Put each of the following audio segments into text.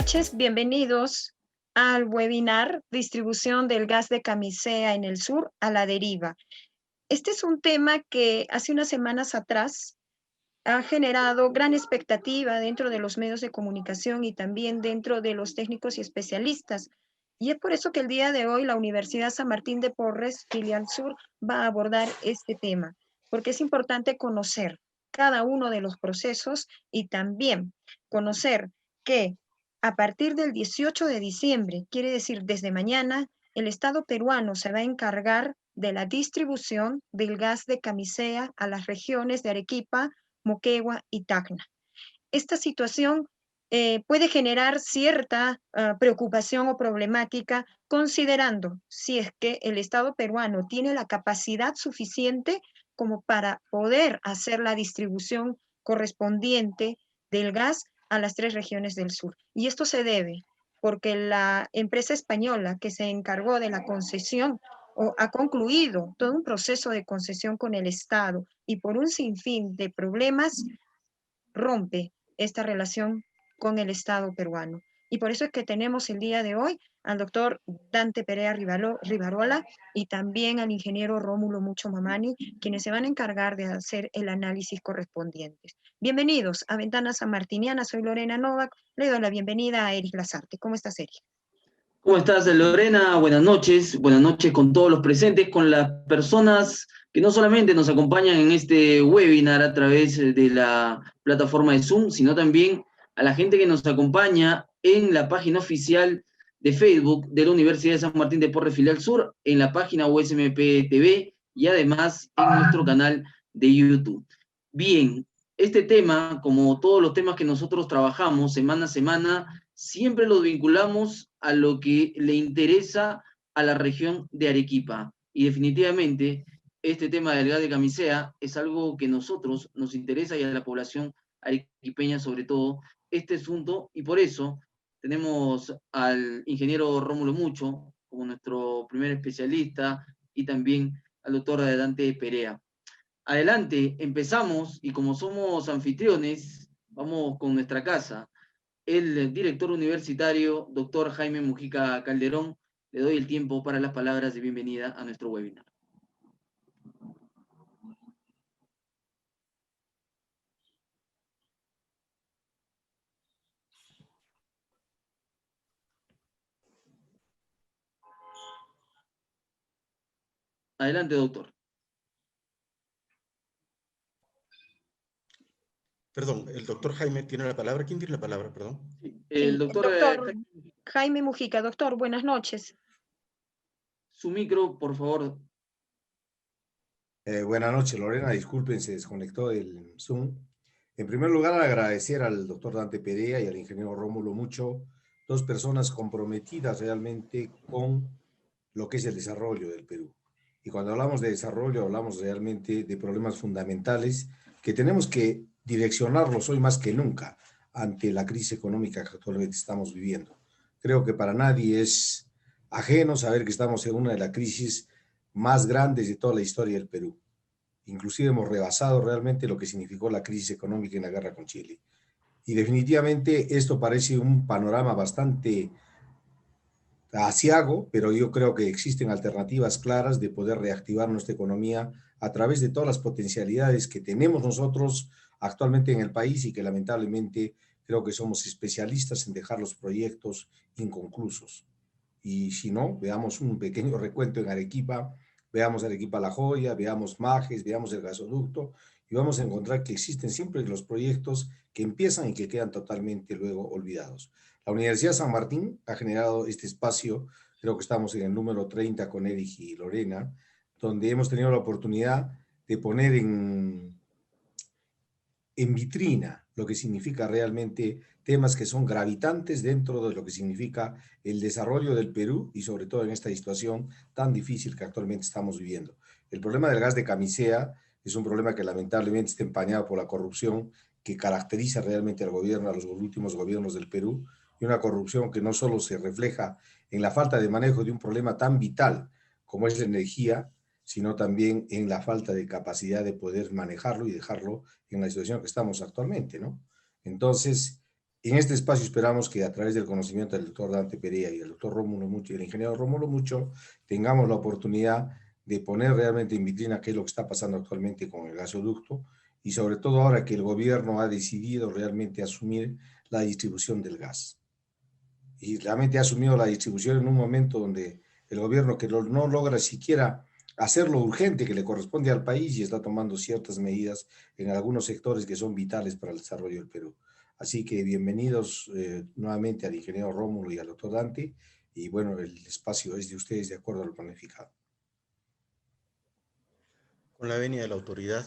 noches, bienvenidos al webinar Distribución del gas de camisea en el sur a la deriva. Este es un tema que hace unas semanas atrás ha generado gran expectativa dentro de los medios de comunicación y también dentro de los técnicos y especialistas. Y es por eso que el día de hoy la Universidad San Martín de Porres, filial sur, va a abordar este tema, porque es importante conocer cada uno de los procesos y también conocer que a partir del 18 de diciembre, quiere decir desde mañana, el Estado peruano se va a encargar de la distribución del gas de camisea a las regiones de Arequipa, Moquegua y Tacna. Esta situación puede generar cierta preocupación o problemática considerando si es que el Estado peruano tiene la capacidad suficiente como para poder hacer la distribución correspondiente del gas a las 3 regiones del sur. Y esto se debe porque la empresa española que se encargó de la concesión o ha concluido todo un proceso de concesión con el Estado y por un sinfín de problemas rompe esta relación con el Estado peruano. Y por eso es que tenemos el día de hoy al doctor Dante Perea Rivarola y también al ingeniero Rómulo Mucho Mamani, quienes se van a encargar de hacer el análisis correspondiente. Bienvenidos a Ventana Sanmartiniana, soy Lorena Novak, le doy la bienvenida a Eric Lazarte. ¿Cómo estás, Eric? ¿Cómo estás, Lorena? Buenas noches con todos los presentes, con las personas que no solamente nos acompañan en este webinar a través de la plataforma de Zoom, sino también a la gente que nos acompaña en la página oficial de Facebook de la Universidad de San Martín de Porres Filial Sur, en la página USMP TV y además en nuestro canal de YouTube. Bien, este tema, como todos los temas que nosotros trabajamos semana a semana, siempre los vinculamos a lo que le interesa a la región de Arequipa. Y definitivamente, este tema del gas de camisea es algo que a nosotros nos interesa y a la población arequipeña sobre todo este asunto, y por eso tenemos al ingeniero Rómulo Mucho como nuestro primer especialista y también al doctor Dante Perea. Adelante, empezamos y como somos anfitriones, vamos con nuestra casa. El director universitario, doctor Jaime Mujica Calderón, le doy el tiempo para las palabras de bienvenida a nuestro webinar. Adelante, doctor. Perdón, el doctor Jaime tiene la palabra. ¿Quién tiene la palabra, perdón? El doctor Jaime Mujica. Doctor, buenas noches. Su micro, por favor. Buenas noches, Lorena. Disculpen, se desconectó el Zoom. En primer lugar, agradecer al doctor Dante Perea y al ingeniero Rómulo Mucho, dos personas comprometidas realmente con lo que es el desarrollo del Perú. Y cuando hablamos de desarrollo, hablamos realmente de problemas fundamentales que tenemos que direccionarlos hoy más que nunca ante la crisis económica que actualmente estamos viviendo. Creo que para nadie es ajeno saber que estamos en una de las crisis más grandes de toda la historia del Perú. Inclusive hemos rebasado realmente lo que significó la crisis económica en la guerra con Chile. Y definitivamente esto parece un panorama bastante aciago, pero yo creo que existen alternativas claras de poder reactivar nuestra economía a través de todas las potencialidades que tenemos nosotros actualmente en el país y que lamentablemente creo que somos especialistas en dejar los proyectos inconclusos. Y si no, veamos un pequeño recuento en Arequipa, veamos Arequipa La Joya, veamos Majes, veamos el gasoducto, y vamos a encontrar que existen siempre los proyectos que empiezan y que quedan totalmente luego olvidados. La Universidad San Martín ha generado este espacio, creo que estamos en el número 30 con Eric y Lorena, donde hemos tenido la oportunidad de poner en vitrina lo que significa realmente temas que son gravitantes dentro de lo que significa el desarrollo del Perú y sobre todo en esta situación tan difícil que actualmente estamos viviendo. El problema del gas de camisea es un problema que lamentablemente está empañado por la corrupción que caracteriza realmente al gobierno, a los últimos gobiernos del Perú, y una corrupción que no solo se refleja en la falta de manejo de un problema tan vital como es la energía, sino también en la falta de capacidad de poder manejarlo y dejarlo en la situación que estamos actualmente, ¿no? Entonces, En este espacio esperamos que a través del conocimiento del doctor Dante Perea y del doctor Rómulo Mucho y el ingeniero Rómulo Mucho tengamos la oportunidad de poner realmente en vitrina qué es lo que está pasando actualmente con el gasoducto y sobre todo ahora que el gobierno ha decidido realmente asumir la distribución del gas. Y realmente ha asumido la distribución en un momento donde el gobierno que no logra siquiera hacer lo urgente que le corresponde al país y está tomando ciertas medidas en algunos sectores que son vitales para el desarrollo del Perú. Así que bienvenidos nuevamente al ingeniero Rómulo y al doctor Dante. Y bueno, el espacio es de ustedes de acuerdo a lo planificado. Con la venia de la autoridad,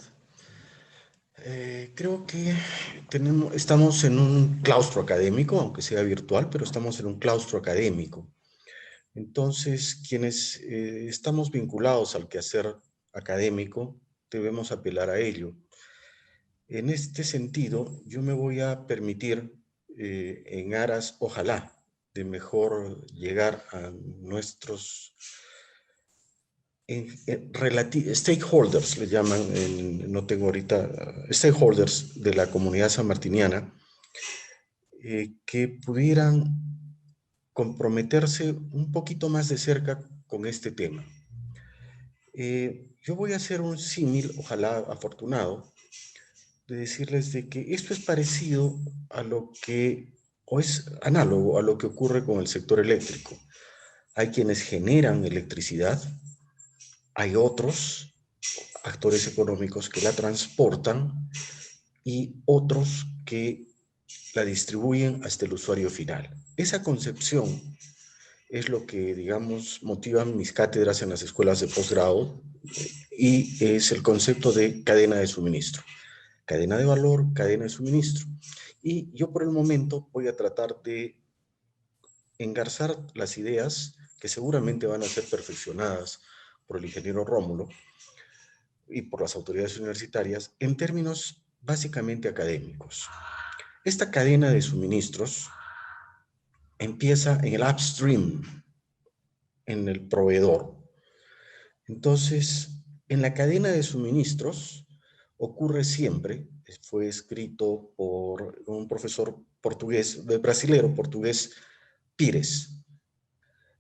creo que estamos en un claustro académico, aunque sea virtual, pero estamos en un claustro académico. Entonces, quienes estamos vinculados al quehacer académico, debemos apelar a ello. En este sentido, yo me voy a permitir, en aras, ojalá, de mejor llegar a nuestros stakeholders, le llaman, no tengo ahorita, stakeholders de la comunidad sanmartiniana, que pudieran comprometerse un poquito más de cerca con este tema. Yo voy a hacer un símil, ojalá afortunado, de decirles de que esto es parecido a lo que, o es análogo a lo que ocurre con el sector eléctrico. Hay quienes generan electricidad, hay otros actores económicos que la transportan y otros que la distribuyen hasta el usuario final. Esa concepción es lo que, digamos, motivan mis cátedras en las escuelas de posgrado y es el concepto de cadena de suministro. Cadena de valor, cadena de suministro. Y yo por el momento voy a tratar de engarzar las ideas que seguramente van a ser perfeccionadas por el ingeniero Rómulo y por las autoridades universitarias en términos básicamente académicos. Esta cadena de suministros empieza en el upstream, en el proveedor. Entonces, en la cadena de suministros ocurre siempre, fue escrito por un profesor portugués, brasilero portugués, Pires.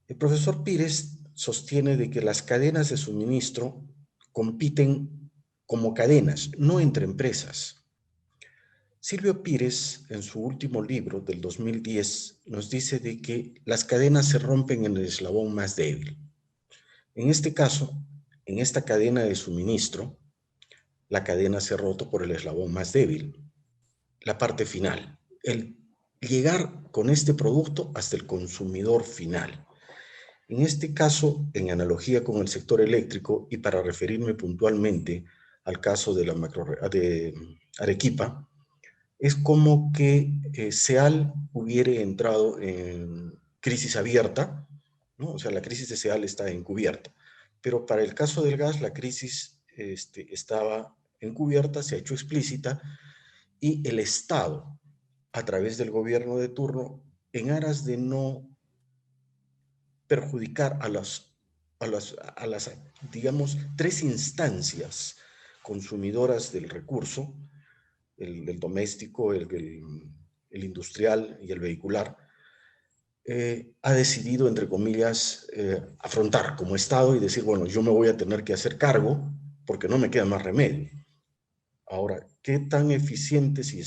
El profesor Pires sostiene de que las cadenas de suministro compiten como cadenas, no entre empresas. Silvio Pires, en su último libro del 2010, nos dice de que las cadenas se rompen en el eslabón más débil. En este caso, en esta cadena de suministro, la cadena se ha roto por el eslabón más débil, la parte final, el llegar con este producto hasta el consumidor final. En este caso, en analogía con el sector eléctrico y para referirme puntualmente al caso de de Arequipa, es como que SEAL hubiera entrado en crisis abierta, ¿no? O sea, la crisis de SEAL está encubierta. Pero para el caso del gas, la crisis estaba encubierta, se ha hecho explícita, y el Estado, a través del gobierno de turno, en aras de no perjudicar a las, digamos, tres instancias consumidoras del recurso, el doméstico, el industrial y el vehicular, ha decidido, entre comillas, afrontar como Estado y decir, bueno, yo me voy a tener que hacer cargo porque no me queda más remedio. Ahora, ¿qué tan eficientes si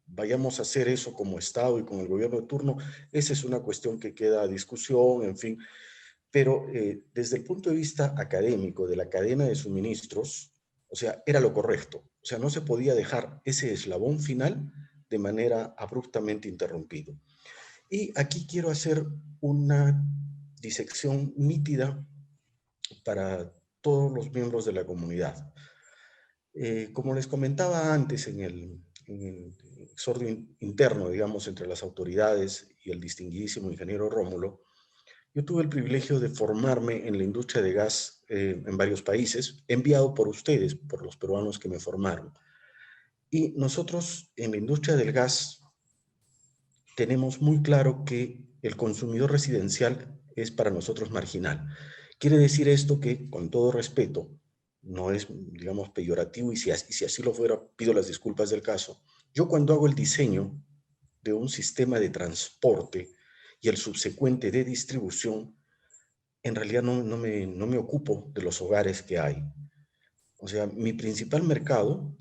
vayamos a hacer eso como Estado y con el gobierno de turno? Esa es una cuestión que queda a discusión, en fin. Pero desde el punto de vista académico de la cadena de suministros, o sea, era lo correcto. O sea, no se podía dejar ese eslabón final de manera abruptamente interrumpido. Y aquí quiero hacer una disección nítida para todos los miembros de la comunidad. Como les comentaba antes en el exordio interno, digamos, entre las autoridades y el distinguidísimo ingeniero Rómulo, yo tuve el privilegio de formarme en la industria de gas en varios países, enviado por ustedes, por los peruanos que me formaron. Y nosotros en la industria del gas tenemos muy claro que el consumidor residencial es para nosotros marginal. Quiere decir esto que, con todo respeto, no es, digamos, peyorativo, y si así lo fuera, pido las disculpas del caso. Yo cuando hago el diseño de un sistema de transporte y el subsecuente de distribución, en realidad no me ocupo de los hogares que hay. O sea, mi principal mercado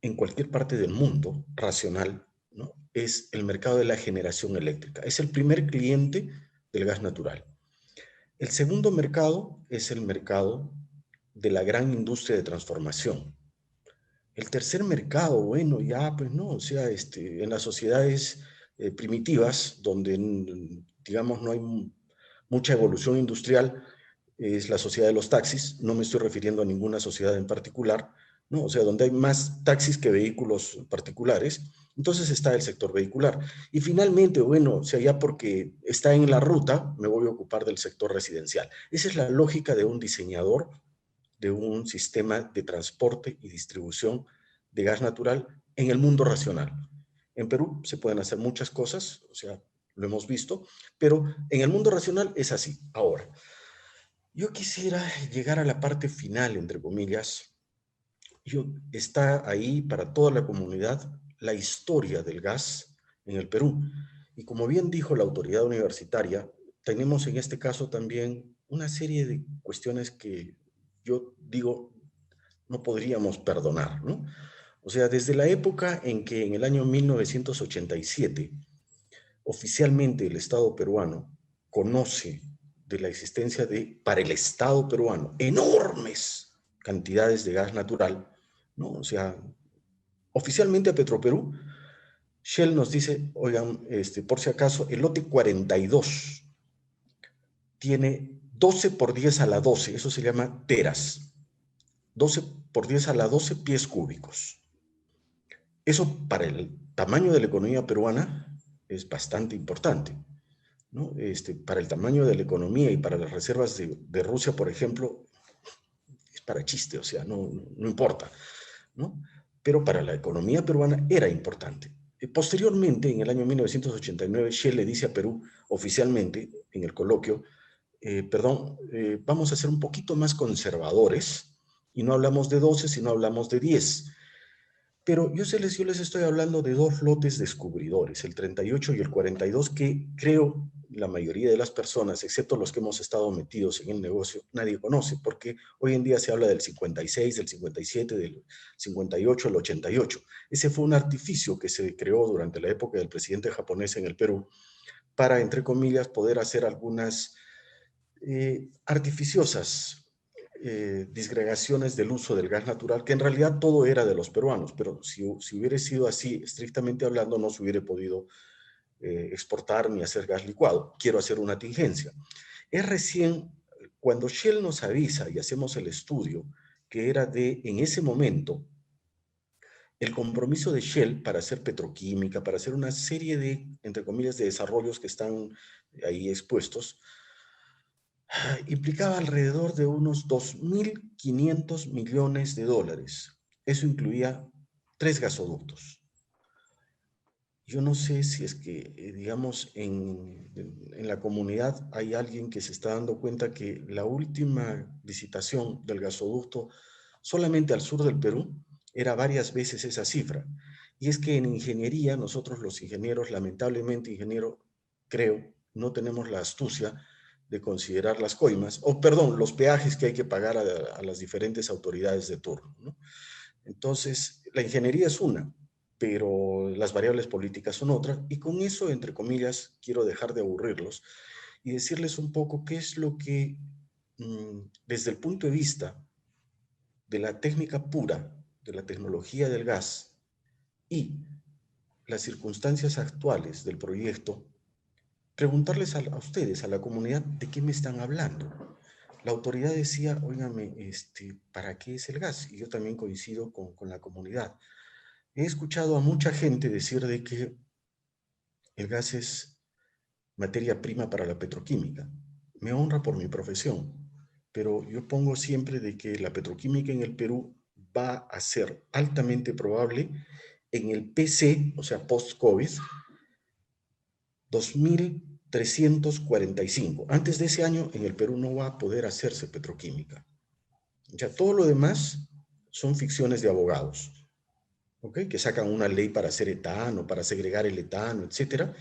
en cualquier parte del mundo racional, ¿no?, es el mercado de la generación eléctrica. Es el primer cliente del gas natural. El segundo mercado es el mercado de la gran industria de transformación. El tercer mercado, bueno, ya pues no, o sea, en las sociedades primitivas, donde digamos no hay mucha evolución industrial, es la sociedad de los taxis. No me estoy refiriendo a ninguna sociedad en particular, ¿no? O sea, donde hay más taxis que vehículos particulares, entonces está el sector vehicular. Y finalmente, bueno, o sea, ya porque está en la ruta, me voy a ocupar del sector residencial. Esa es la lógica de un diseñador de un sistema de transporte y distribución de gas natural en el mundo racional. En Perú se pueden hacer muchas cosas, o sea, lo hemos visto, pero en el mundo racional es así. Ahora, yo quisiera llegar a la parte final, entre comillas. Está ahí para toda la comunidad la historia del gas en el Perú. Y como bien dijo la autoridad universitaria, tenemos en este caso también una serie de cuestiones que yo digo no podríamos perdonar, ¿no? O sea, desde la época en que en el año 1987 oficialmente el Estado peruano conoce de la existencia de, para el Estado peruano, enormes cantidades de gas natural, ¿no? O sea, oficialmente a Petroperú, Shell nos dice, oigan, por si acaso, el lote 42 tiene 12 por 10 a la 12, eso se llama teras, 12 por 10 a la 12 pies cúbicos. Eso para el tamaño de la economía peruana es bastante importante, ¿no? Para el tamaño de la economía y para las reservas de Rusia, por ejemplo, es para chiste, o sea, no importa, ¿no? Pero para la economía peruana era importante. Posteriormente, en el año 1989, Shell le dice a Perú oficialmente, en el coloquio, vamos a ser un poquito más conservadores y no hablamos de 12, sino hablamos de 10. Pero yo les estoy hablando de dos lotes descubridores, el 38 y el 42, que creo la mayoría de las personas, excepto los que hemos estado metidos en el negocio, nadie conoce, porque hoy en día se habla del 56, del 57, del 58, el 88. Ese fue un artificio que se creó durante la época del presidente japonés en el Perú para, entre comillas, poder hacer algunas artificiosas disgregaciones del uso del gas natural, que en realidad todo era de los peruanos, pero si hubiera sido así, estrictamente hablando, no se hubiera podido exportar ni hacer gas licuado. Quiero hacer una tingencia. Es recién cuando Shell nos avisa y hacemos el estudio, que era en ese momento, el compromiso de Shell para hacer petroquímica, para hacer una serie de, entre comillas, de desarrollos que están ahí expuestos, implicaba alrededor de unos 2.500 millones de dólares. Eso incluía 3 gasoductos. Yo no sé si es que, digamos, en la comunidad hay alguien que se está dando cuenta que la última licitación del gasoducto solamente al sur del Perú era varias veces esa cifra. Y es que en ingeniería, nosotros los ingenieros, lamentablemente, ingeniero, creo, no tenemos la astucia de considerar las coimas, los peajes que hay que pagar a las diferentes autoridades de turno, ¿no? Entonces, la ingeniería es una, pero las variables políticas son otras, y con eso, entre comillas, quiero dejar de aburrirlos y decirles un poco qué es lo que, desde el punto de vista de la técnica pura, de la tecnología del gas y las circunstancias actuales del proyecto, preguntarles a ustedes, a la comunidad, de qué me están hablando. La autoridad decía, óigame, ¿para qué es el gas? Y yo también coincido con la comunidad. He escuchado a mucha gente decir de que el gas es materia prima para la petroquímica. Me honra por mi profesión, pero yo pongo siempre de que la petroquímica en el Perú va a ser altamente probable en el PC, o sea, post-COVID, 2345. Antes de ese año, en el Perú no va a poder hacerse petroquímica. Ya todo lo demás son ficciones de abogados. ¿ok? Que sacan una ley para hacer etano, para segregar el etano, etc.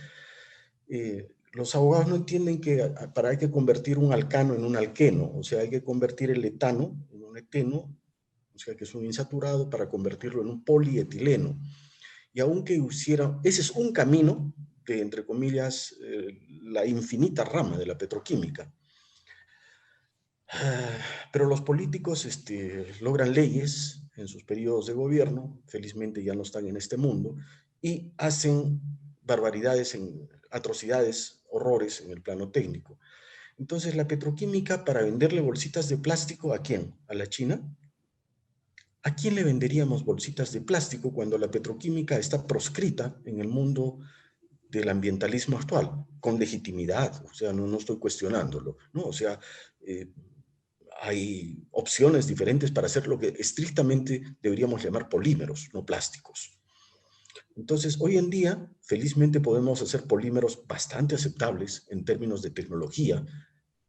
Los abogados no entienden que hay que convertir un alcano en un alqueno, o sea, hay que convertir el etano en un eteno, o sea, que es un insaturado, para convertirlo en un polietileno. Y aunque ese es un camino de, entre comillas, la infinita rama de la petroquímica. Pero los políticos logran leyes en sus periodos de gobierno, felizmente ya no están en este mundo, y hacen barbaridades, atrocidades, horrores en el plano técnico. Entonces la petroquímica, para venderle bolsitas de plástico, ¿a quién? ¿A la China? ¿A quién le venderíamos bolsitas de plástico cuando la petroquímica está proscrita en el mundo del ambientalismo actual? Con legitimidad, o sea, no estoy cuestionándolo, ¿no? O sea, hay opciones diferentes para hacer lo que estrictamente deberíamos llamar polímeros, no plásticos. Entonces, hoy en día, felizmente podemos hacer polímeros bastante aceptables en términos de tecnología,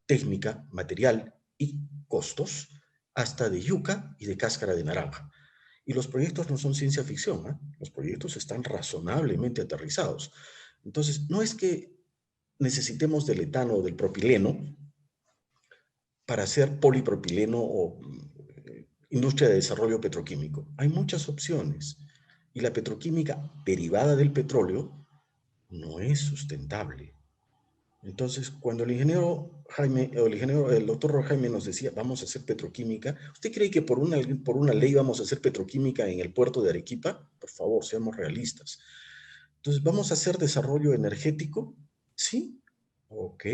técnica, material y costos, hasta de yuca y de cáscara de naranja. Y los proyectos no son ciencia ficción, ¿eh? Los proyectos están razonablemente aterrizados. Entonces, no es que necesitemos del etano o del propileno para hacer polipropileno o industria de desarrollo petroquímico. Hay muchas opciones y la petroquímica derivada del petróleo no es sustentable. Entonces, cuando el ingeniero Jaime, o el doctor Jaime nos decía, vamos a hacer petroquímica, ¿usted cree que por una ley vamos a hacer petroquímica en el puerto de Arequipa? Por favor, seamos realistas. Entonces, ¿vamos a hacer desarrollo energético? Sí. Ok.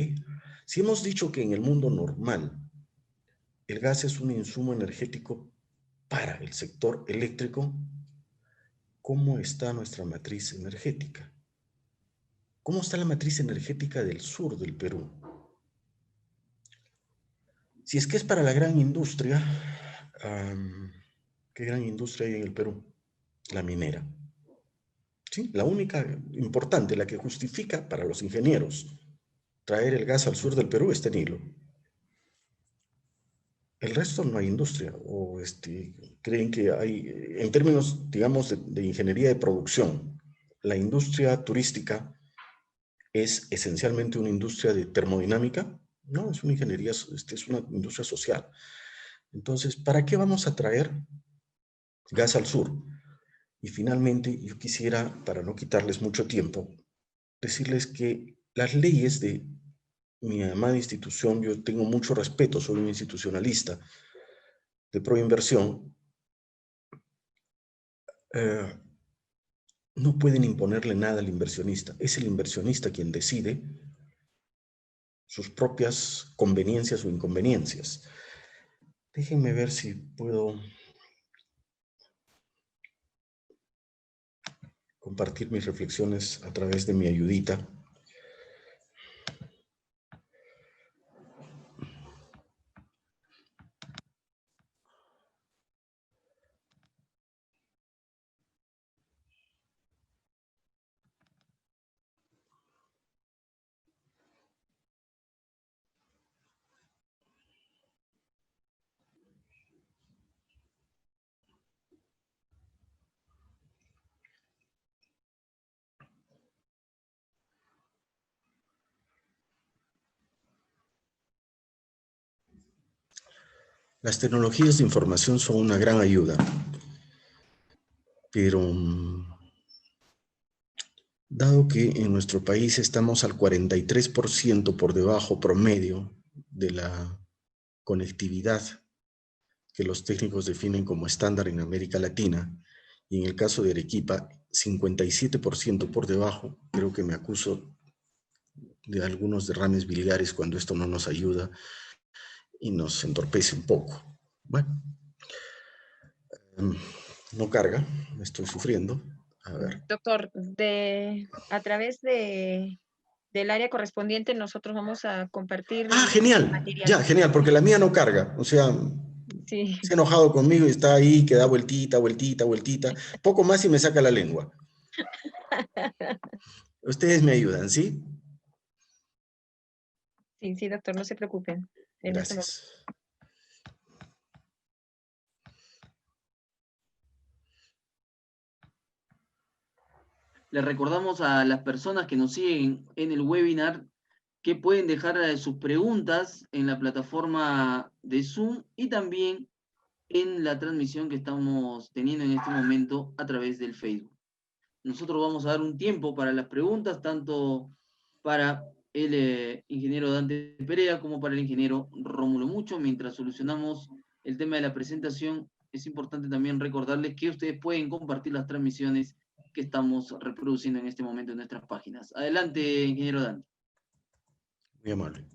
Si hemos dicho que en el mundo normal el gas es un insumo energético para el sector eléctrico, ¿cómo está nuestra matriz energética? ¿Cómo está la matriz energética del sur del Perú? Si es que es para la gran industria, ¿qué gran industria hay en el Perú? La minera. ¿Sí? La única importante, la que justifica para los ingenieros traer el gas al sur del Perú es Nilo. El resto no hay industria, o creen que hay, en términos, digamos, de ingeniería de producción, la industria turística es esencialmente una industria de termodinámica. No, es una ingeniería, es una industria social. Entonces, ¿para qué vamos a traer gas al sur? Y finalmente, yo quisiera, para no quitarles mucho tiempo, decirles que las leyes de mi amada institución, yo tengo mucho respeto, soy un institucionalista de proinversión, no pueden imponerle nada al inversionista. Es el inversionista quien decide sus propias conveniencias o inconveniencias. Déjenme ver si puedo compartir mis reflexiones a través de mi ayudita. Las tecnologías de información son una gran ayuda, pero dado que en nuestro país estamos al 43% por debajo promedio de la conectividad que los técnicos definen como estándar en América Latina, y en el caso de Arequipa, 57% por debajo, creo que me acuso de algunos derrames biliares cuando esto no nos ayuda y nos entorpece un poco. Bueno, no carga, estoy sufriendo. A ver. Doctor, a través del área correspondiente nosotros vamos a compartir Ah, el genial. material. Ya, genial, porque la mía no carga. O sea, Sí. se ha enojado conmigo y está ahí, que da vueltita, vueltita, vueltita. Poco más y me saca la lengua. Ustedes me ayudan, ¿sí? Sí, sí, doctor, no se preocupen. En este momento. Gracias. Les recordamos a las personas que nos siguen en el webinar que pueden dejar sus preguntas en la plataforma de Zoom y también en la transmisión que estamos teniendo en este momento a través del Facebook. Nosotros vamos a dar un tiempo para las preguntas, tanto para el ingeniero Dante Perea como para el ingeniero Rómulo Mucho. Mientras solucionamos el tema de la presentación, es importante también recordarles que ustedes pueden compartir las transmisiones que estamos reproduciendo en este momento en nuestras páginas. Adelante, ingeniero Dante. Muy amable.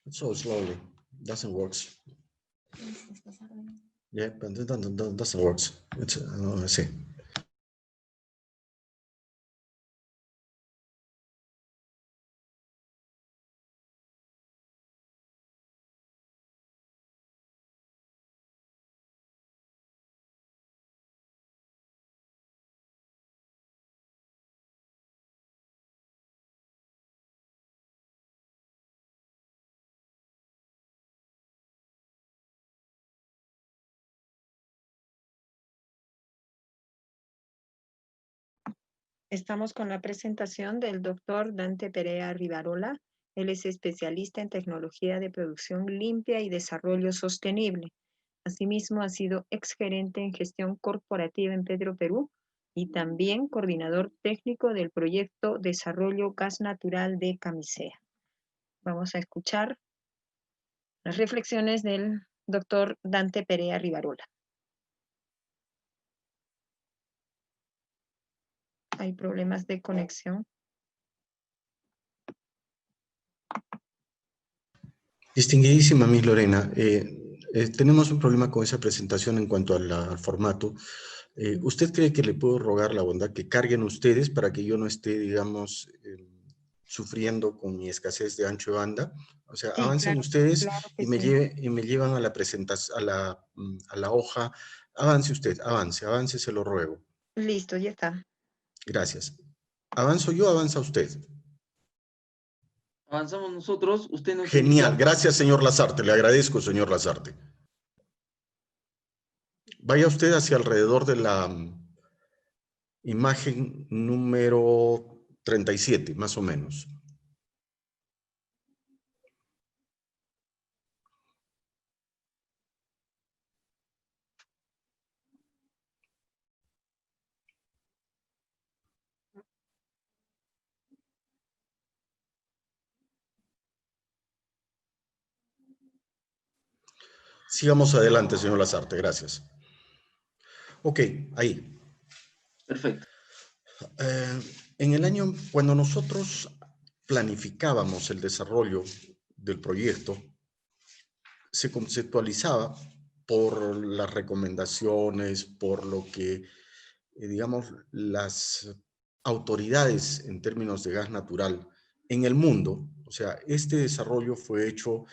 It's so slowly. Doesn't work. Yeah, but it doesn't work. It's, sí. Estamos con la presentación del doctor Dante Perea Rivarola. Él es especialista en tecnología de producción limpia y desarrollo sostenible. Asimismo, ha sido exgerente en gestión corporativa en Petroperú y también coordinador técnico del proyecto Desarrollo Gas Natural de Camisea. Vamos a escuchar las reflexiones del doctor Dante Perea Rivarola. Hay problemas de conexión. Distinguidísima Miss Lorena, tenemos un problema con esa presentación en cuanto al formato. ¿Usted cree que le puedo rogar la bondad que carguen ustedes para que yo no esté, digamos, sufriendo con mi escasez de ancho de banda? O sea, Sí, avancen claro, ustedes claro que y me, sí. y me llevan a la presentación, a la hoja. Avance usted, avance, se lo ruego. Listo, ya está. Gracias. ¿Avanzo yo, avanza usted? Avanzamos nosotros, usted nos Genial, indica. gracias señor Lazarte, le agradezco señor Lazarte. Vaya usted hacia alrededor de la imagen número 37, más o menos. Sigamos adelante, señor Lazarte, gracias. Ok, ahí. Perfecto. En el año, cuando nosotros planificábamos el desarrollo del proyecto, se conceptualizaba por las recomendaciones, por lo que, digamos, las autoridades en términos de gas natural en el mundo. O sea, este desarrollo fue hecho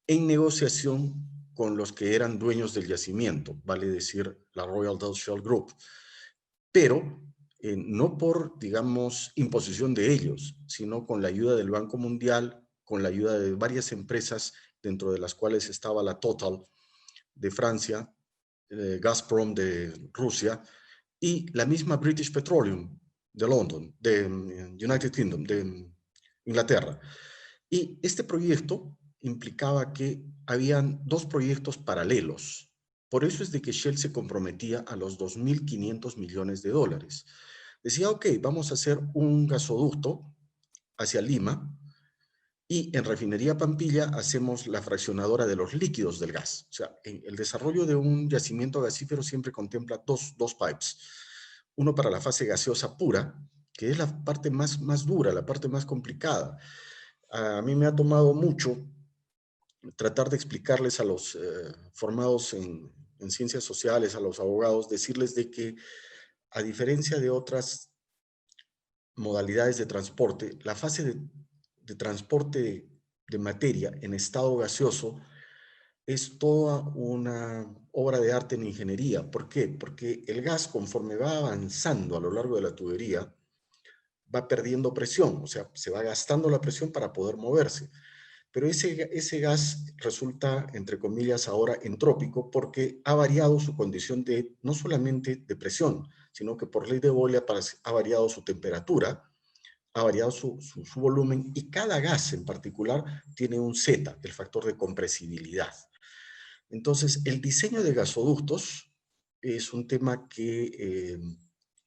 en negociación con los que eran dueños del yacimiento, vale decir, la Royal Dutch Shell Group, pero no por, digamos, imposición de ellos, sino con la ayuda del Banco Mundial, con la ayuda de varias empresas, dentro de las cuales estaba la Total de Francia, Gazprom de Rusia, y la misma British Petroleum de London, de United Kingdom, de Inglaterra. Y este proyecto implicaba que habían dos proyectos paralelos. Por eso es de que Shell se comprometía a los 2.500 millones de dólares. Decía, ok, vamos a hacer un gasoducto hacia Lima y en Refinería Pampilla hacemos la fraccionadora de los líquidos del gas. O sea, el desarrollo de un yacimiento gasífero siempre contempla dos pipes. Uno para la fase gaseosa pura, que es la parte más dura, la parte más complicada. A mí me ha tomado mucho tratar de explicarles a los formados en ciencias sociales, a los abogados, decirles de que a diferencia de otras modalidades de transporte, la fase de transporte de materia en estado gaseoso es toda una obra de arte en ingeniería. ¿Por qué? Porque el gas, conforme va avanzando a lo largo de la tubería, va perdiendo presión, o sea, se va gastando la presión para poder moverse. Pero ese gas resulta, entre comillas, ahora entrópico porque ha variado su condición de, no solamente de presión, sino que por ley de Boyle ha variado su temperatura, ha variado su volumen, y cada gas en particular tiene un Z, el factor de compresibilidad. Entonces, el diseño de gasoductos es un tema que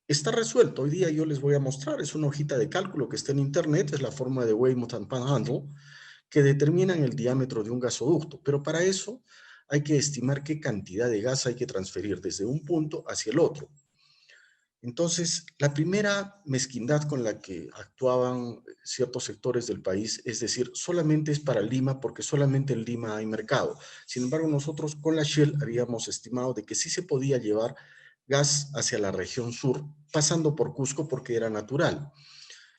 está resuelto. Hoy día yo les voy a mostrar, es una hojita de cálculo que está en internet, es la forma de Weymouth and Panhandle, que determinan el diámetro de un gasoducto, pero para eso hay que estimar qué cantidad de gas hay que transferir desde un punto hacia el otro. Entonces, la primera mezquindad con la que actuaban ciertos sectores del país, es decir, solamente es para Lima porque solamente en Lima hay mercado. Sin embargo, nosotros con la Shell habíamos estimado de que sí se podía llevar gas hacia la región sur, pasando por Cusco porque era natural.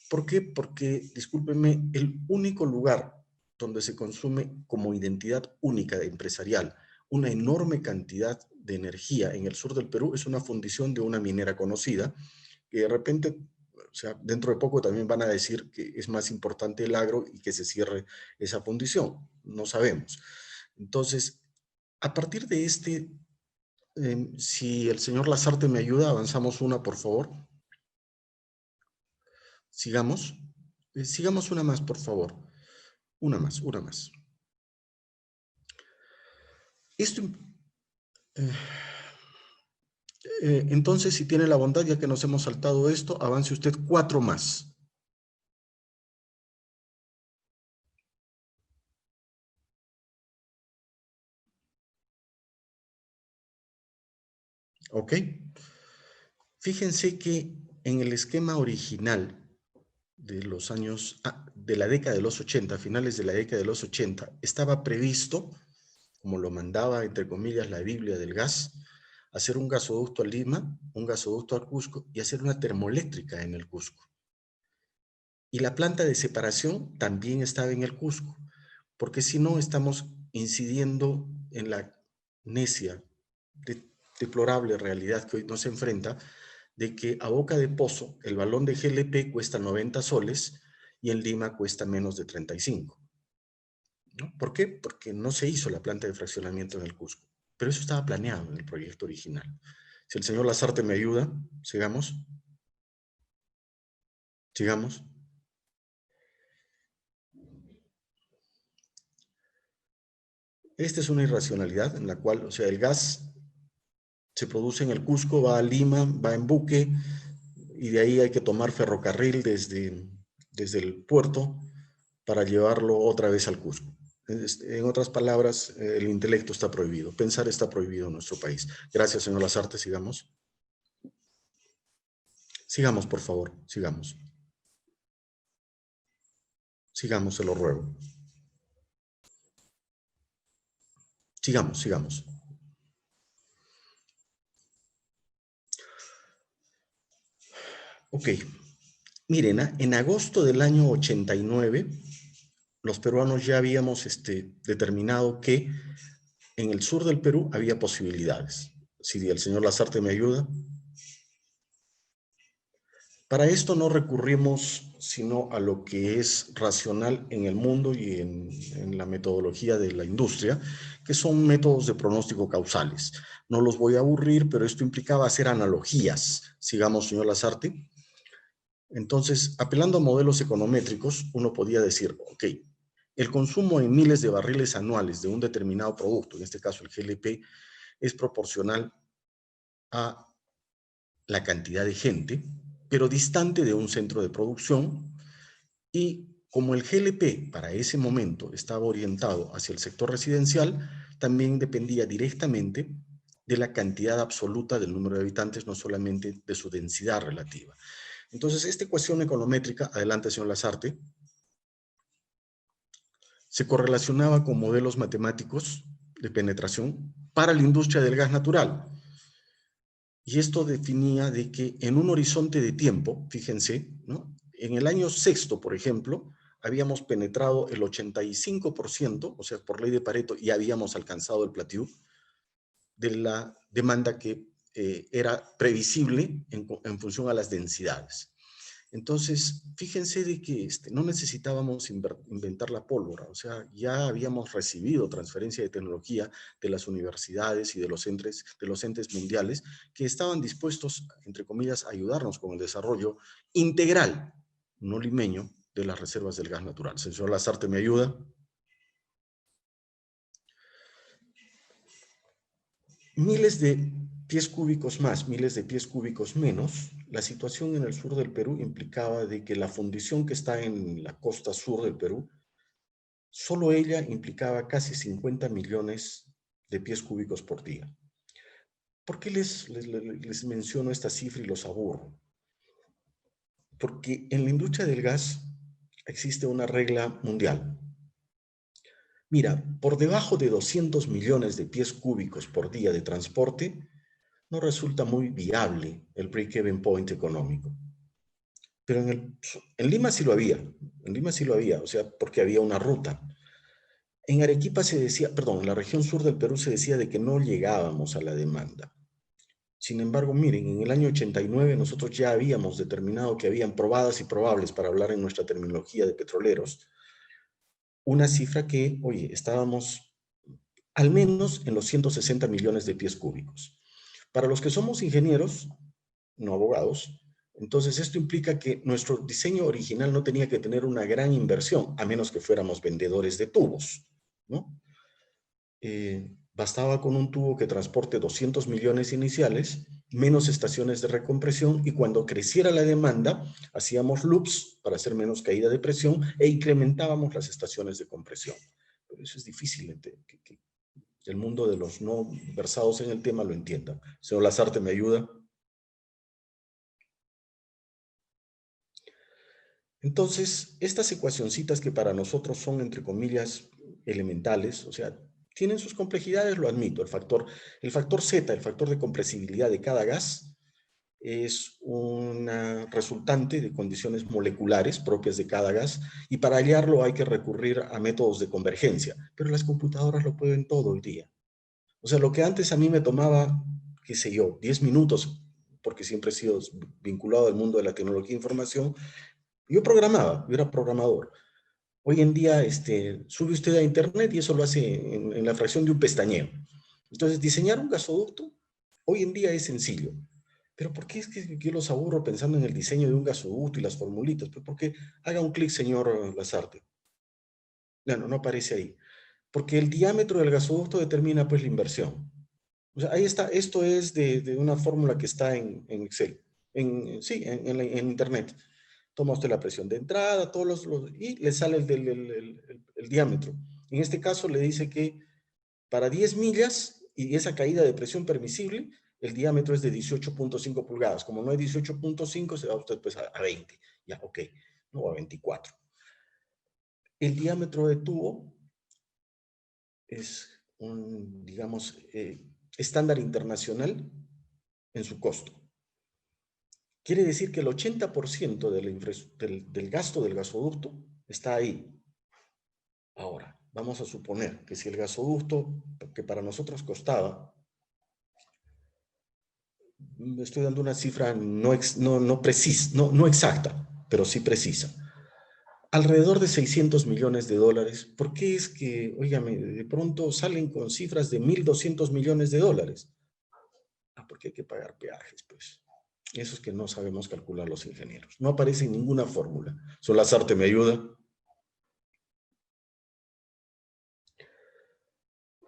¿Por qué? Porque, discúlpenme, el único lugar donde se consume como identidad única empresarial una enorme cantidad de energía en el sur del Perú es una fundición de una minera conocida, y de repente, o sea, dentro de poco también van a decir que es más importante el agro y que se cierre esa fundición. No sabemos. Entonces, a partir de si el señor Lazarte me ayuda, avanzamos una, por favor. Sigamos. Sigamos una más, por favor. Una más, una más. Esto, entonces, si tiene la bondad, ya que nos hemos saltado esto, avance usted 4 más. ¿Ok? Fíjense que en el esquema original de los años, de la década de los 80, finales de la década de los 80, estaba previsto, como lo mandaba, entre comillas, la Biblia del gas, hacer un gasoducto a Lima, un gasoducto al Cusco y hacer una termoeléctrica en el Cusco. Y la planta de separación también estaba en el Cusco, porque si no estamos incidiendo en la necia, deplorable realidad que hoy nos enfrenta, de que a boca de pozo el balón de GLP cuesta 90 soles y en Lima cuesta menos de 35. ¿No? ¿Por qué? Porque no se hizo la planta de fraccionamiento en el Cusco, pero eso estaba planeado en el proyecto original. Si el señor Lazarte me ayuda, sigamos. Sigamos. Esta es una irracionalidad en la cual, o sea, el gas se produce en el Cusco, va a Lima, va en buque, y de ahí hay que tomar ferrocarril desde el puerto para llevarlo otra vez al Cusco. En otras palabras, el intelecto está prohibido, pensar está prohibido en nuestro país. Gracias, señor Lazarte, sigamos. Sigamos, por favor, sigamos. Sigamos, se lo ruego. Sigamos, sigamos. Ok. Miren, en agosto del año 89, los peruanos ya habíamos determinado que en el sur del Perú había posibilidades. Si el señor Lazarte me ayuda. Para esto no recurrimos sino a lo que es racional en el mundo y en la metodología de la industria, que son métodos de pronóstico causales. No los voy a aburrir, pero esto implicaba hacer analogías. Sigamos, señor Lazarte. Entonces, apelando a modelos econométricos, uno podía decir, ok, el consumo en miles de barriles anuales de un determinado producto, en este caso el GLP, es proporcional a la cantidad de gente, pero distante de un centro de producción, y como el GLP para ese momento estaba orientado hacia el sector residencial, también dependía directamente de la cantidad absoluta del número de habitantes, no solamente de su densidad relativa. Entonces, esta ecuación econométrica, adelante, señor Lazarte, se correlacionaba con modelos matemáticos de penetración para la industria del gas natural. Y esto definía de que en un horizonte de tiempo, fíjense, ¿no? En el año sexto, por ejemplo, habíamos penetrado el 85%, o sea, por ley de Pareto, y habíamos alcanzado el plateau de la demanda que era previsible en función a las densidades. Entonces, fíjense de que no necesitábamos inventar la pólvora, o sea, ya habíamos recibido transferencia de tecnología de las universidades y de los entes mundiales que estaban dispuestos, entre comillas, a ayudarnos con el desarrollo integral, no limeño, de las reservas del gas natural. Señor Lasarte, ¿me ayuda? Miles de pies cúbicos más, miles de pies cúbicos menos. La situación en el sur del Perú implicaba de que la fundición que está en la costa sur del Perú, solo ella implicaba casi 50 millones de pies cúbicos por día. ¿Por qué les menciono esta cifra y los aburro? Porque en la industria del gas existe una regla mundial. Mira, por debajo de 200 millones de pies cúbicos por día de transporte, no resulta muy viable el break-even point económico. Pero en Lima sí lo había, o sea, porque había una ruta. En Arequipa se decía, perdón, en la región sur del Perú se decía de que no llegábamos a la demanda. Sin embargo, miren, en el año 89 nosotros ya habíamos determinado que habían probadas y probables, para hablar en nuestra terminología de petroleros, una cifra que, oye, estábamos al menos en los 160 millones de pies cúbicos. Para los que somos ingenieros, no abogados, entonces esto implica que nuestro diseño original no tenía que tener una gran inversión, a menos que fuéramos vendedores de tubos, ¿no? Bastaba con un tubo que transporte 200 millones iniciales, menos estaciones de recompresión, y cuando creciera la demanda, hacíamos loops para hacer menos caída de presión e incrementábamos las estaciones de compresión. Pero eso es difícil, que el mundo de los no versados en el tema lo entienda. Señor Lasarte, ¿me ayuda? Entonces, estas ecuacioncitas que para nosotros son, entre comillas, elementales, o sea, tienen sus complejidades, lo admito. El factor Z, el factor de compresibilidad de cada gas, es una resultante de condiciones moleculares propias de cada gas, y para hallarlo hay que recurrir a métodos de convergencia. Pero las computadoras lo pueden todo hoy día. O sea, lo que antes a mí me tomaba, qué sé yo, 10 minutos, porque siempre he sido vinculado al mundo de la tecnología de información, yo programaba, yo era programador. Hoy en día sube usted a internet y eso lo hace en la fracción de un pestañeo. Entonces, diseñar un gasoducto hoy en día es sencillo. Pero ¿por qué es que yo los aburro pensando en el diseño de un gasoducto y las formulitas? Pues porque haga un clic, señor Lasarte. No aparece ahí. Porque el diámetro del gasoducto determina pues la inversión. O sea, ahí está. Esto es de una fórmula que está en Excel. En internet. Toma usted la presión de entrada, y le sale el diámetro. En este caso le dice que para 10 millas y esa caída de presión permisible, el diámetro es de 18.5 pulgadas. Como no hay 18.5, se va usted pues a 20. Ya, ok, no, a 24. El diámetro de tubo es un, digamos, estándar internacional en su costo. Quiere decir que el 80% del gasto del gasoducto está ahí. Ahora, vamos a suponer que si el gasoducto, que para nosotros costaba, estoy dando una cifra no exacta, pero sí precisa, alrededor de 600 millones de dólares. ¿Por qué es que, óigame, de pronto salen con cifras de 1.200 millones de dólares? Porque hay que pagar peajes, pues. Eso es que no sabemos calcular los ingenieros. No aparece en ninguna fórmula. Lasarte, ¿me ayuda?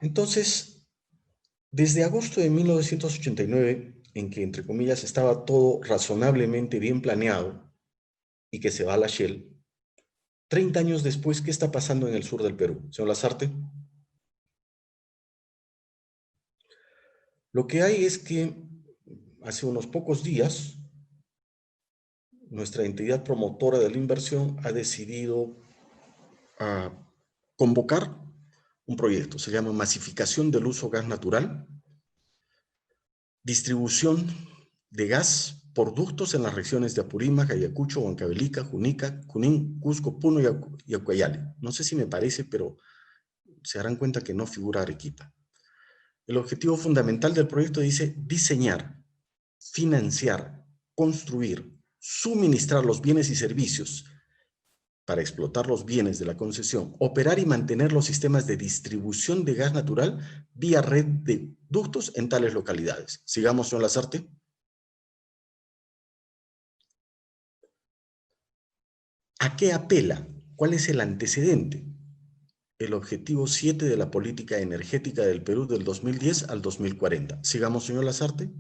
Entonces, desde agosto de 1989, en que, entre comillas, estaba todo razonablemente bien planeado y que se va a la Shell, 30 años después, ¿qué está pasando en el sur del Perú? Señor Lasarte. Lo que hay es que hace unos pocos días, nuestra entidad promotora de la inversión ha decidido convocar un proyecto. Se llama Masificación del Uso Gas Natural, distribución de gas por ductos en las regiones de Apurímac, Ayacucho, Huancavelica, Junica, Junín, Cusco, Puno y Ucayali. No sé si me parece, pero se darán cuenta que no figura Arequipa. El objetivo fundamental del proyecto dice diseñar, financiar, construir, suministrar los bienes y servicios para explotar los bienes de la concesión, operar y mantener los sistemas de distribución de gas natural vía red de ductos en tales localidades. Sigamos, señor Lasarte. ¿A qué apela? ¿Cuál es el antecedente? El objetivo 7 de la política energética del Perú del 2010 al 2040. Sigamos, señor Lasarte.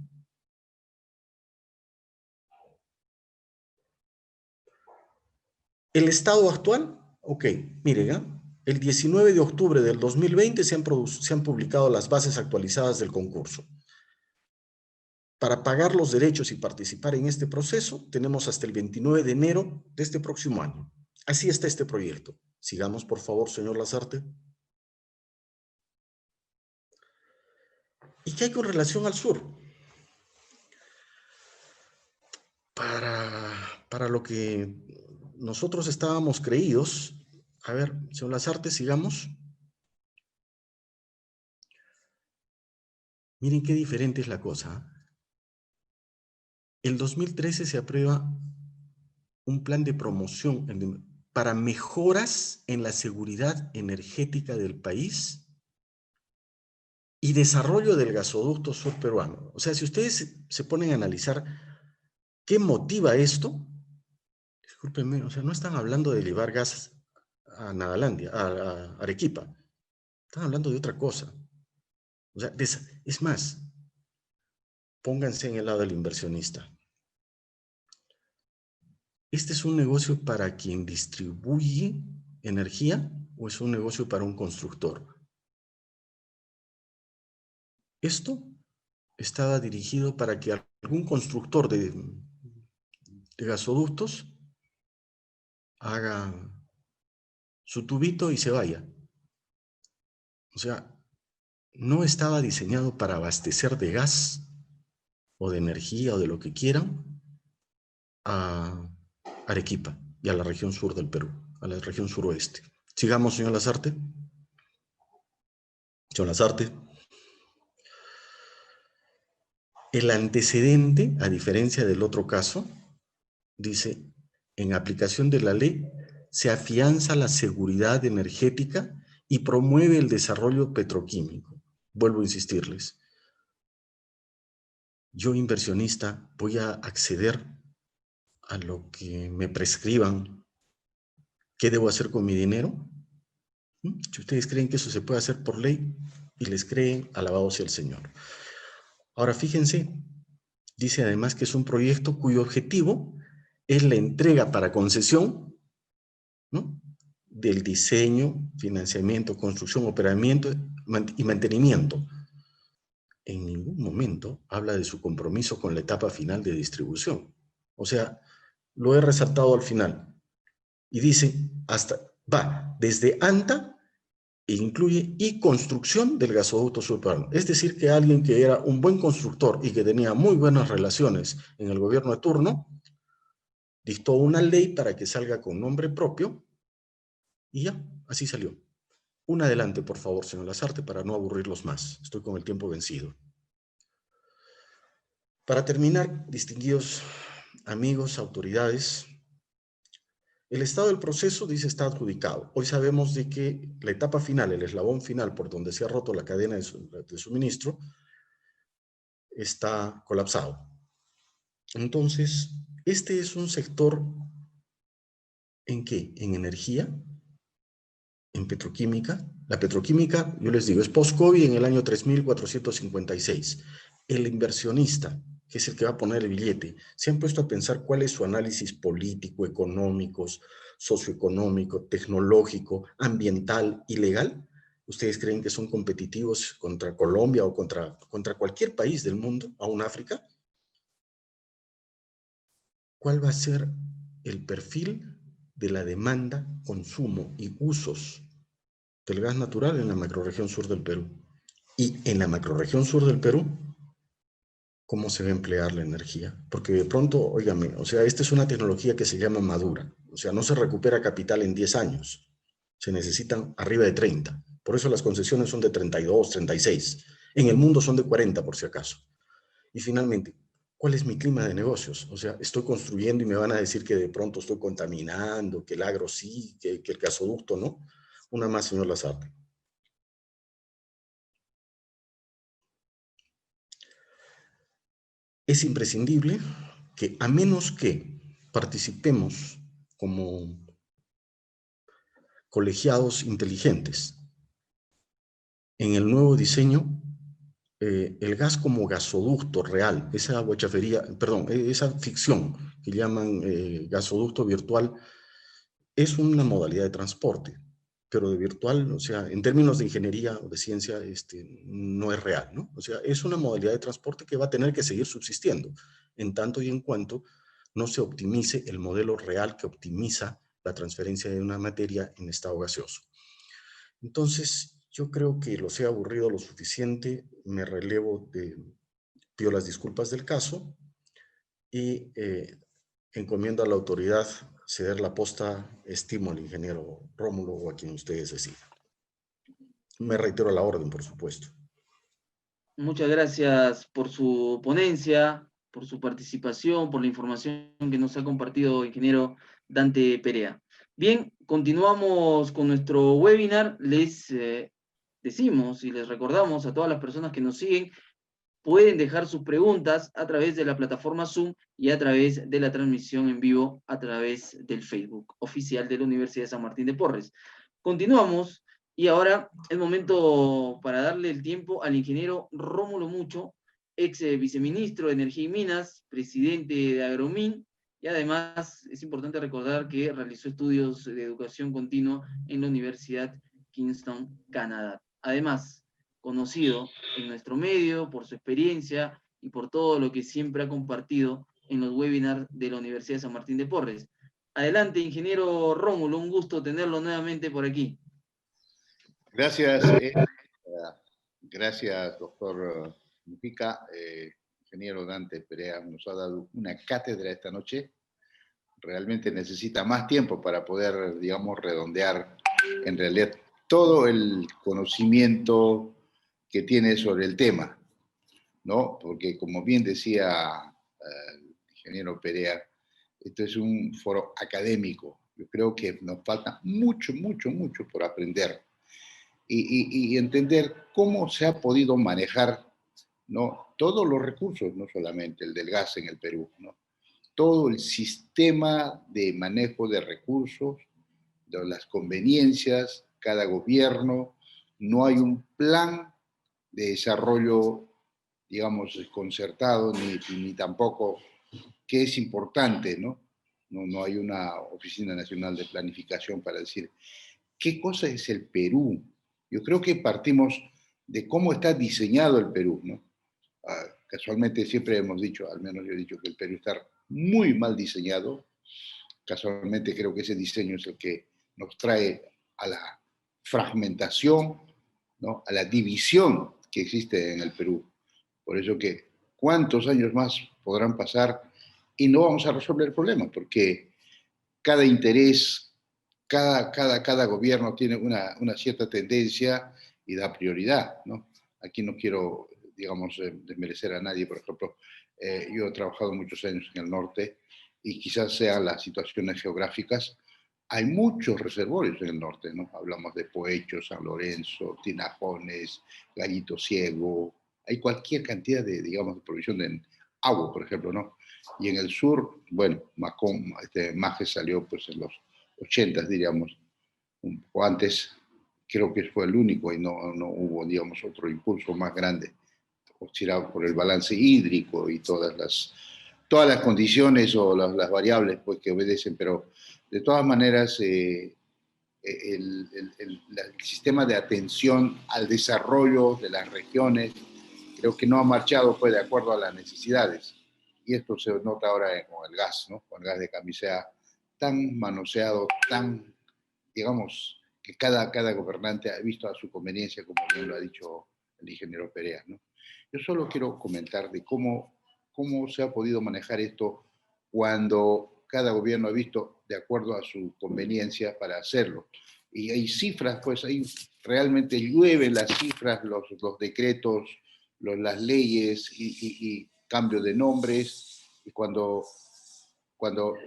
El estado actual, ok, miren, el 19 de octubre del 2020 se han publicado las bases actualizadas del concurso. Para pagar los derechos y participar en este proceso, tenemos hasta el 29 de enero de este próximo año. Así está este proyecto. Sigamos, por favor, señor Lasarte. ¿Y qué hay con relación al sur? Para lo que nosotros estábamos creídos, a ver, señor Lasarte, sigamos. Miren qué diferente es la cosa. En 2013 se aprueba un plan de promoción para mejoras en la seguridad energética del país y desarrollo del gasoducto sur peruano. O sea, si ustedes se ponen a analizar qué motiva esto, discúlpenme, o sea, no están hablando de llevar gas a Nadalandia, a Arequipa. Están hablando de otra cosa. O sea, es más, pónganse en el lado del inversionista. ¿Este es un negocio para quien distribuye energía o es un negocio para un constructor? Esto estaba dirigido para que algún constructor de gasoductos haga su tubito y se vaya. O sea, no estaba diseñado para abastecer de gas o de energía o de lo que quieran a Arequipa y a la región sur del Perú, a la región suroeste. Sigamos, señor Lasarte. Señor Lasarte. El antecedente, a diferencia del otro caso, dice, en aplicación de la ley, se afianza la seguridad energética y promueve el desarrollo petroquímico. Vuelvo a insistirles. Yo, inversionista, voy a acceder a lo que me prescriban. ¿Qué debo hacer con mi dinero? Si ustedes creen que eso se puede hacer por ley y les creen, alabado sea el Señor. Ahora, fíjense, dice además que es un proyecto cuyo objetivo es la entrega para concesión, ¿no?, del diseño, financiamiento, construcción, operamiento y mantenimiento. En ningún momento habla de su compromiso con la etapa final de distribución. O sea, lo he resaltado al final. Y dice, va desde ANTA e incluye y construcción del gasoducto sur peruano. Es decir, que alguien que era un buen constructor y que tenía muy buenas relaciones en el gobierno de turno, dictó una ley para que salga con nombre propio y ya, así salió. Un adelante, por favor, señor Lasarte, para no aburrirlos más. Estoy con el tiempo vencido. Para terminar, distinguidos amigos, autoridades, el estado del proceso, dice, está adjudicado. Hoy sabemos de que la etapa final, el eslabón final por donde se ha roto la cadena de suministro, está colapsado. Entonces, este es un sector ¿en qué? En energía, en petroquímica. La petroquímica, yo les digo, es post-COVID en el año 3456. El inversionista, que es el que va a poner el billete, se han puesto a pensar cuál es su análisis político, económico, socioeconómico, tecnológico, ambiental y legal. ¿Ustedes creen que son competitivos contra Colombia o contra cualquier país del mundo, aún África? ¿Cuál va a ser el perfil de la demanda, consumo y usos del gas natural en la macrorregión sur del Perú? Y en la macrorregión sur del Perú, ¿cómo se va a emplear la energía? Porque de pronto, óigame, o sea, esta es una tecnología que se llama madura. O sea, no se recupera capital en 10 años. Se necesitan arriba de 30. Por eso las concesiones son de 32, 36. En el mundo son de 40, por si acaso. Y finalmente, ¿cuál es mi clima de negocios? O sea, estoy construyendo y me van a decir que de pronto estoy contaminando, que el agro sí, que el gasoducto no. Una más, señor Lazarte. Es imprescindible que, a menos que participemos como colegiados inteligentes en el nuevo diseño, el gas como gasoducto real, esa guachafería, perdón, esa ficción que llaman gasoducto virtual, es una modalidad de transporte, pero de virtual, o sea, en términos de ingeniería o de ciencia, no es real, ¿no? O sea, es una modalidad de transporte que va a tener que seguir subsistiendo, en tanto y en cuanto no se optimice el modelo real que optimiza la transferencia de una materia en estado gaseoso. Entonces, yo creo que los he aburrido lo suficiente, me relevo, pido las disculpas del caso y encomiendo a la autoridad ceder la posta, estimo al ingeniero Rómulo o a quien ustedes decidan. Me reitero a la orden, por supuesto. Muchas gracias por su ponencia, por su participación, por la información que nos ha compartido ingeniero Dante Perea. Bien, continuamos con nuestro webinar. Les decimos y les recordamos a todas las personas que nos siguen, pueden dejar sus preguntas a través de la plataforma Zoom y a través de la transmisión en vivo a través del Facebook oficial de la Universidad de San Martín de Porres. Continuamos. Y ahora es momento para darle el tiempo al ingeniero Rómulo Mucho, ex viceministro de Energía y Minas, presidente de Agromin, y además es importante recordar que realizó estudios de educación continua en la Universidad Kingston, Canadá. Además, conocido en nuestro medio por su experiencia y por todo lo que siempre ha compartido en los webinars de la Universidad de San Martín de Porres. Adelante, ingeniero Rómulo, un gusto tenerlo nuevamente por aquí. Gracias, gracias, doctor Mujica. Ingeniero Dante Perea nos ha dado una cátedra esta noche. Realmente necesita más tiempo para poder, digamos, redondear en realidad todo el conocimiento que tiene sobre el tema, ¿no? Porque como bien decía el ingeniero Perea, esto es un foro académico. Yo creo que nos falta mucho por aprender. Y entender cómo se ha podido manejar, ¿no?, todos los recursos, no solamente el del gas en el Perú, ¿no?, todo el sistema de manejo de recursos, de las conveniencias, cada gobierno, no hay un plan de desarrollo, digamos, concertado, ni tampoco, que es importante, ¿no? No hay una Oficina Nacional de Planificación para decir qué cosa es el Perú. Yo creo que partimos de cómo está diseñado el Perú, ¿no? Casualmente siempre hemos dicho, al menos yo he dicho, que el Perú está muy mal diseñado. Casualmente creo que ese diseño es el que nos trae a la fragmentación, ¿no?, a la división que existe en el Perú. Por eso que cuántos años más podrán pasar y no vamos a resolver el problema, porque cada interés, cada gobierno tiene una cierta tendencia y da prioridad, ¿no? Aquí no quiero, digamos, desmerecer a nadie. Por ejemplo, yo he trabajado muchos años en el norte y quizás sean las situaciones geográficas. Hay muchos reservorios en el norte, ¿no? Hablamos de Poecho, San Lorenzo, Tinajones, Gallito Ciego. Hay cualquier cantidad de, digamos, de provisión de agua, por ejemplo, ¿no? Y en el sur, bueno, Maje salió pues en los 80, diríamos, un poco antes, creo que fue el único y no hubo, digamos, otro impulso más grande, tirado por el balance hídrico y todas las condiciones o las variables pues, que obedecen, pero de todas maneras el sistema de atención al desarrollo de las regiones creo que no ha marchado pues, de acuerdo a las necesidades. Y esto se nota ahora con el gas, ¿no? Con el gas de camisea tan manoseado, tan, digamos, que cada gobernante ha visto a su conveniencia, como bien lo ha dicho el ingeniero Perea, ¿no? Yo solo quiero comentar de cómo se ha podido manejar esto cuando cada gobierno ha visto de acuerdo a su conveniencia para hacerlo. Y hay cifras, pues ahí realmente llueven las cifras, los decretos, las leyes, y cambio de nombres, y cuando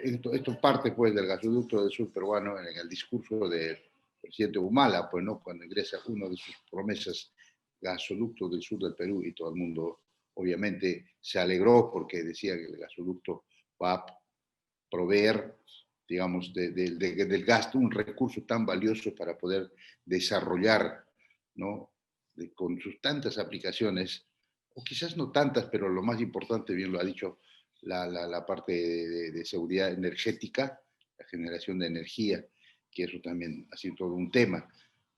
esto parte pues del gasoducto del sur peruano en el discurso del presidente Humala, pues, ¿no? Cuando ingresa uno de sus promesas, gasoducto del sur del Perú, y todo el mundo obviamente se alegró porque decía que el gasoducto va a proveer, digamos, del gasto, un recurso tan valioso para poder desarrollar, ¿no? Con sus tantas aplicaciones, o quizás no tantas, pero lo más importante, bien lo ha dicho, la parte de seguridad energética, la generación de energía, que eso también ha sido todo un tema.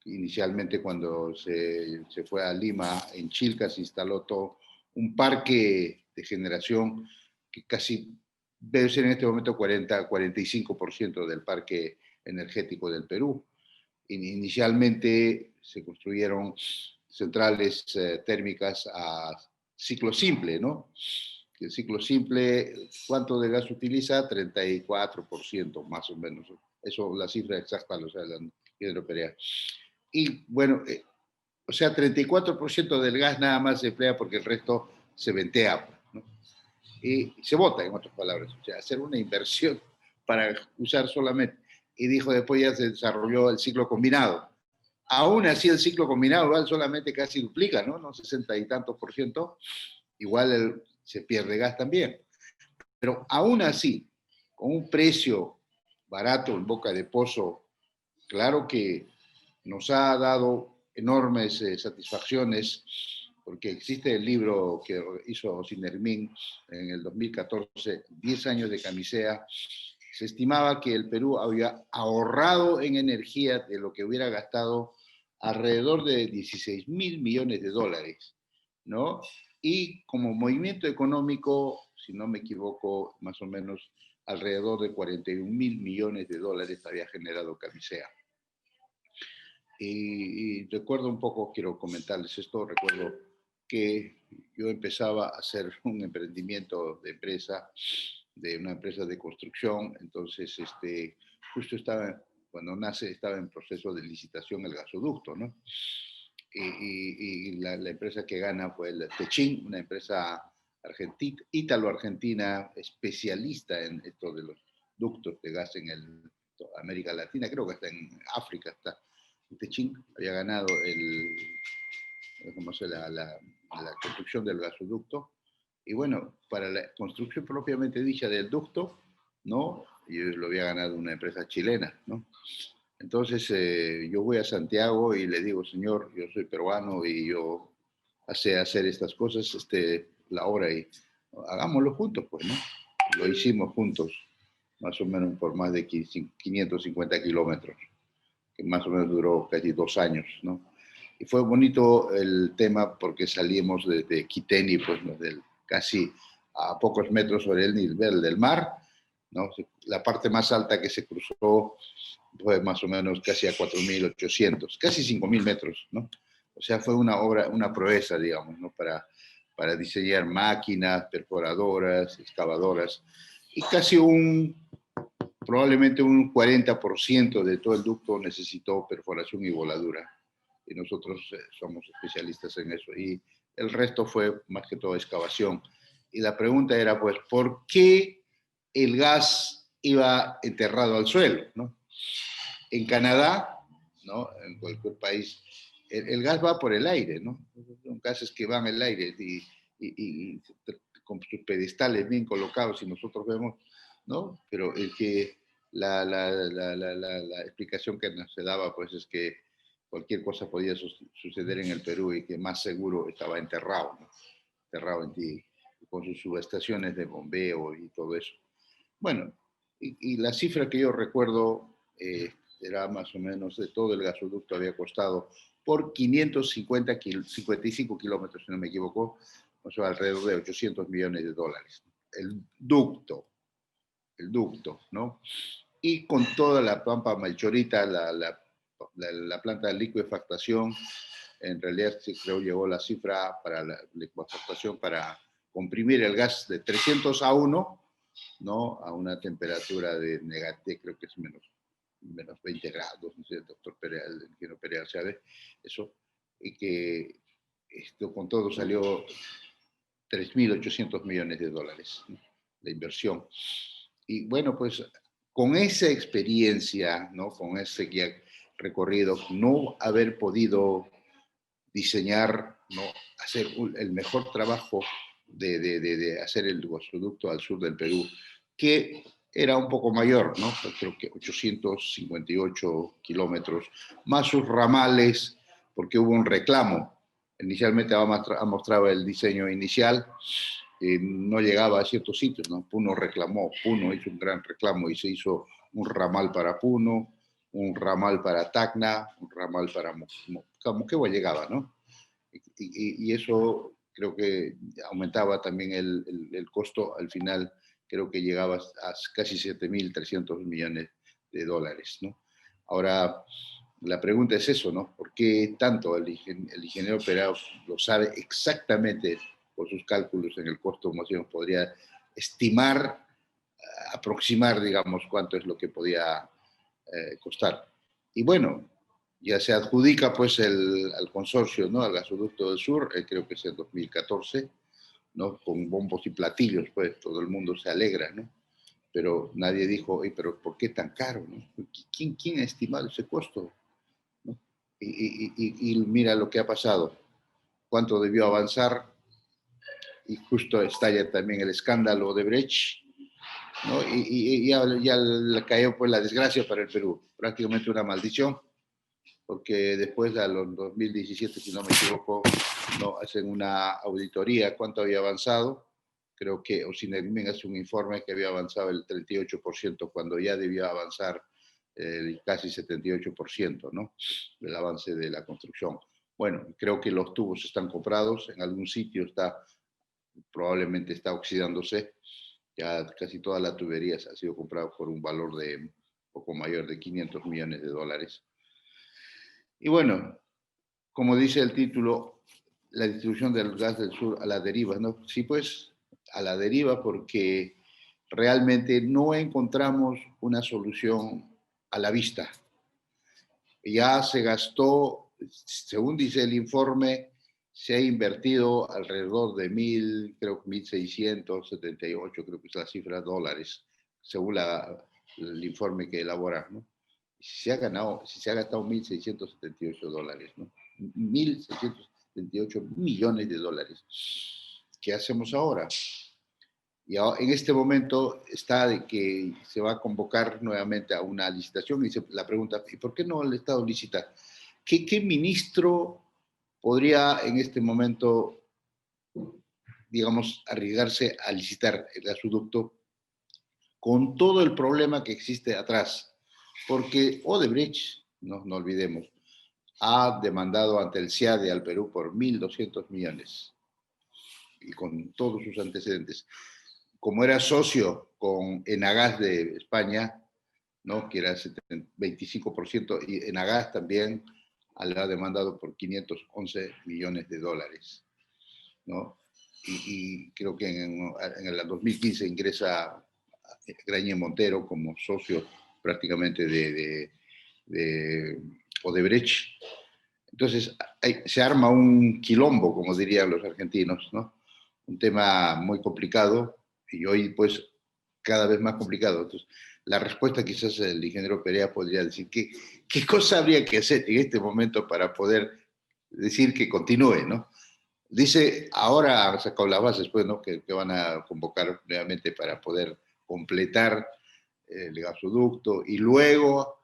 Inicialmente, cuando se fue a Lima, en Chilca, se instaló todo un parque de generación que casi debe ser en este momento 45% del parque energético del Perú. Inicialmente se construyeron centrales térmicas a ciclo simple, ¿no? El ciclo simple, ¿cuánto de gas utiliza? 34% más o menos. Eso, la cifra exacta, o sea, la hidroperea. Y bueno, o sea, 34% del gas nada más se emplea porque el resto se ventea, ¿no? Y se bota, en otras palabras. O sea, hacer una inversión para usar solamente. Y dijo, después ya se desarrolló el ciclo combinado. Aún así, el ciclo combinado igual solamente casi duplica, ¿no? No 60 y tantos por ciento. Igual se pierde gas también. Pero aún así, con un precio barato en boca de pozo, claro que nos ha dado enormes satisfacciones, porque existe el libro que hizo Sinermin en el 2014, 10 años de camisea. Se estimaba que el Perú había ahorrado en energía de lo que hubiera gastado alrededor de 16.000 millones de dólares, ¿no? Y como movimiento económico, si no me equivoco, más o menos alrededor de 41.000 millones de dólares había generado camisea. Y recuerdo un poco, quiero comentarles esto, recuerdo que yo empezaba a hacer un emprendimiento de empresa, de una empresa de construcción, entonces justo cuando nace, estaba en proceso de licitación el gasoducto, ¿no? Y la empresa que gana fue el Techin, una empresa ítalo-argentina especialista en esto de los ductos de gas en América Latina, creo que hasta en África está. Techin había ganado la construcción del gasoducto, y bueno, para la construcción propiamente dicha del ducto, ¿no? Yo lo había ganado una empresa chilena, ¿no? Entonces yo voy a Santiago y le digo, señor, yo soy peruano y yo hacer estas cosas, la obra, y hagámoslo juntos, pues, ¿no? Lo hicimos juntos, más o menos por más de 550 kilómetros, que más o menos duró casi 2 años, ¿no? Y fue bonito el tema porque salimos desde Quiteni, pues, ¿no? Casi a pocos metros sobre el nivel del mar, ¿no? La parte más alta que se cruzó fue más o menos casi a 4.800, casi 5.000 metros, ¿no? O sea, fue una obra, una proeza, digamos, ¿no? Para diseñar máquinas, perforadoras, excavadoras, y casi probablemente un 40% de todo el ducto necesitó perforación y voladura. Y nosotros somos especialistas en eso. Y el resto fue más que todo excavación. Y la pregunta era, pues, ¿por qué el gas iba enterrado al suelo, ¿no? En Canadá, ¿no? En cualquier país, el gas va por el aire, ¿no? Son gases que van en el aire y con sus pedestales bien colocados, y nosotros vemos, ¿no? Pero la explicación que nos se daba, pues, es que cualquier cosa podía suceder en el Perú y que más seguro estaba enterrado, ¿no? Enterrado en ti, con sus subestaciones de bombeo y todo eso. Bueno, y la cifra que yo recuerdo era más o menos de todo el gasoducto había costado por 55 kilómetros, si no me equivoco, o sea, alrededor de 800 millones de dólares. El ducto, ¿no? Y con toda la pampa Malchorita, la planta de liquefactación, en realidad sí creo llegó la cifra para la liquefactación para comprimir el gas de 300 a 1, ¿no? A una temperatura de negativa, creo que es menos 20 grados, no sé, el doctor Perea, el ingeniero Perea sabe eso, y que esto con todo salió 3.800 millones de dólares, ¿no? De inversión. Y bueno, pues con esa experiencia, ¿no? Con ese recorrido, no haber podido diseñar, ¿no? Hacer el mejor trabajo de hacer el gasoducto al sur del Perú, que era un poco mayor, ¿no? Creo que 858 kilómetros, más sus ramales, porque hubo un reclamo. Inicialmente ha mostrado el diseño inicial, no llegaba a ciertos sitios, ¿no? Puno reclamó, Puno hizo un gran reclamo y se hizo un ramal para Puno, un ramal para Tacna, un ramal para Moquegua llegaba, ¿no? Y eso creo que aumentaba también el costo, al final creo que llegaba a casi 7.300 millones de dólares, ¿no? Ahora, la pregunta es eso, ¿no? ¿Por qué tanto? El ingeniero Perea lo sabe exactamente por sus cálculos en el costo, más bien podría estimar, aproximar, digamos, cuánto es lo que podía costar. Y bueno, ya se adjudica pues al consorcio, ¿no? Al gasoducto del sur, creo que es en 2014, ¿no? Con bombos y platillos, pues todo el mundo se alegra, ¿no? Pero nadie dijo, pero ¿por qué tan caro, no? ¿Quién ha estimado ese costo? ¿No? Y mira lo que ha pasado, cuánto debió avanzar, y justo estalla también el escándalo de Brecht, ¿no? Ya le cayó pues la desgracia para el Perú, prácticamente una maldición, porque después a los 2017, si no me equivoco, no hacen una auditoría cuánto había avanzado. Creo que Ocinermen hace un informe que había avanzado el 38% cuando ya debió avanzar casi 78%, ¿no? Del avance de la construcción. Bueno, creo que los tubos están comprados, en algún sitio probablemente está oxidándose. Ya casi toda la tubería ha sido comprada por un valor de poco mayor de 500 millones de dólares. Y bueno, como dice el título, la distribución del gas del sur a la deriva, ¿no? Sí, pues a la deriva porque realmente no encontramos una solución a la vista. Ya se gastó, según dice el informe, se ha invertido alrededor de 1.678, creo que es la cifra, dólares, según el informe que elabora, ¿no? Si se ha gastado 1.678 dólares, ¿no? 1.678 millones de dólares. ¿Qué hacemos ahora? Y en este momento está de que se va a convocar nuevamente a una licitación y la pregunta, ¿y por qué no el Estado licita? ¿Qué ministro podría en este momento, digamos, arriesgarse a licitar el gasoducto con todo el problema que existe atrás? Porque Odebrecht, no olvidemos, ha demandado ante el CIADE al Perú por 1.200 millones y con todos sus antecedentes. Como era socio con Enagás de España, ¿no? Que era 25%, y Enagás también le ha demandado por 511 millones de dólares, ¿no? Y creo que en el 2015 ingresa Grañe Montero como socio prácticamente de Odebrecht. Entonces se arma un quilombo, como dirían los argentinos, ¿no? Un tema muy complicado y hoy pues cada vez más complicado. Entonces, la respuesta quizás el ingeniero Perea podría decir, ¿qué cosa habría que hacer en este momento para poder decir que continúe, ¿no? Dice, ahora ha sacado las bases, pues, ¿no? Que van a convocar nuevamente para poder completar el gasoducto y luego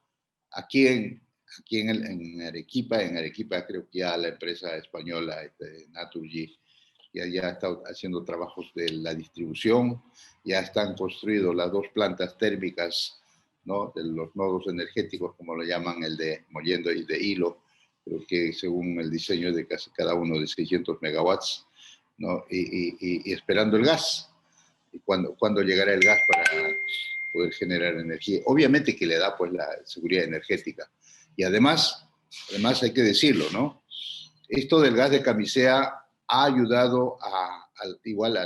aquí en Arequipa creo que ya la empresa española Naturgy ya está haciendo trabajos de la distribución, ya están construidas las dos plantas térmicas, ¿no? De los nodos energéticos, como lo llaman, el de Mollendo y de Hilo, creo que según el diseño de casi cada uno de 600 megawatts, ¿no? Y esperando el gas. ¿Y cuándo llegará el gas para poder generar energía? Obviamente que le da pues la seguridad energética. Y además hay que decirlo, ¿no? Esto del gas de camisea ha ayudado igual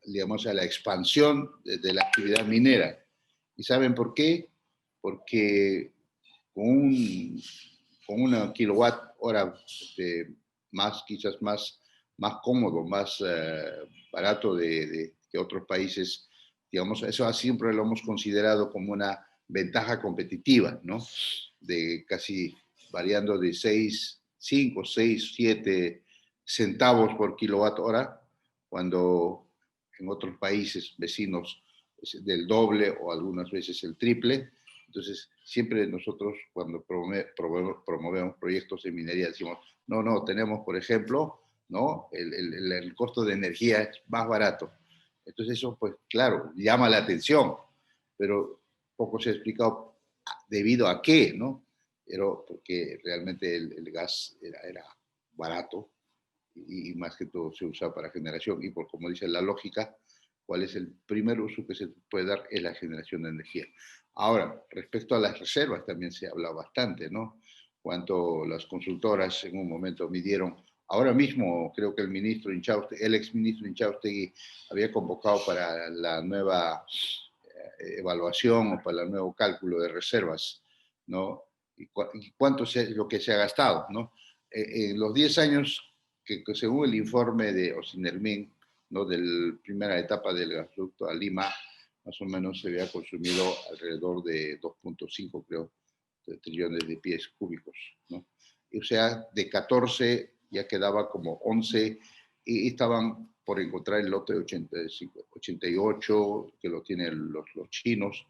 digamos, a la expansión de la actividad minera. ¿Y saben por qué? Porque con una kilowatt hora más, quizás más más cómodo, más barato que otros países, digamos, eso siempre lo hemos considerado como una ventaja competitiva, ¿no? De casi variando de 5, 6, 7 centavos por kilowatt hora, cuando en otros países vecinos es del doble o algunas veces el triple. Entonces, siempre nosotros cuando promovemos proyectos de minería decimos, no, tenemos, por ejemplo, ¿no? El costo de energía es más barato. Entonces eso, pues claro, llama la atención, pero poco se ha explicado debido a qué, ¿no? Pero porque realmente el gas era barato y más que todo se usa para generación. Y por como dice la lógica, cuál es el primer uso que se puede dar es la generación de energía. Ahora, respecto a las reservas también se habla bastante, ¿no? Cuanto las consultoras en un momento midieron. Ahora mismo creo que el exministro Inchaustegui había convocado para la nueva evaluación o para el nuevo cálculo de reservas, ¿no? Y cuánto es lo que se ha gastado, ¿no? En los 10 años que según el informe de Osinermin, ¿no? De la primera etapa del gasoducto a Lima, más o menos se había consumido alrededor de 2.5, creo, de trillones de pies cúbicos, ¿no? O sea, de 14 ya quedaba como 11 y estaban por encontrar el lote de 88, que lo tienen los chinos,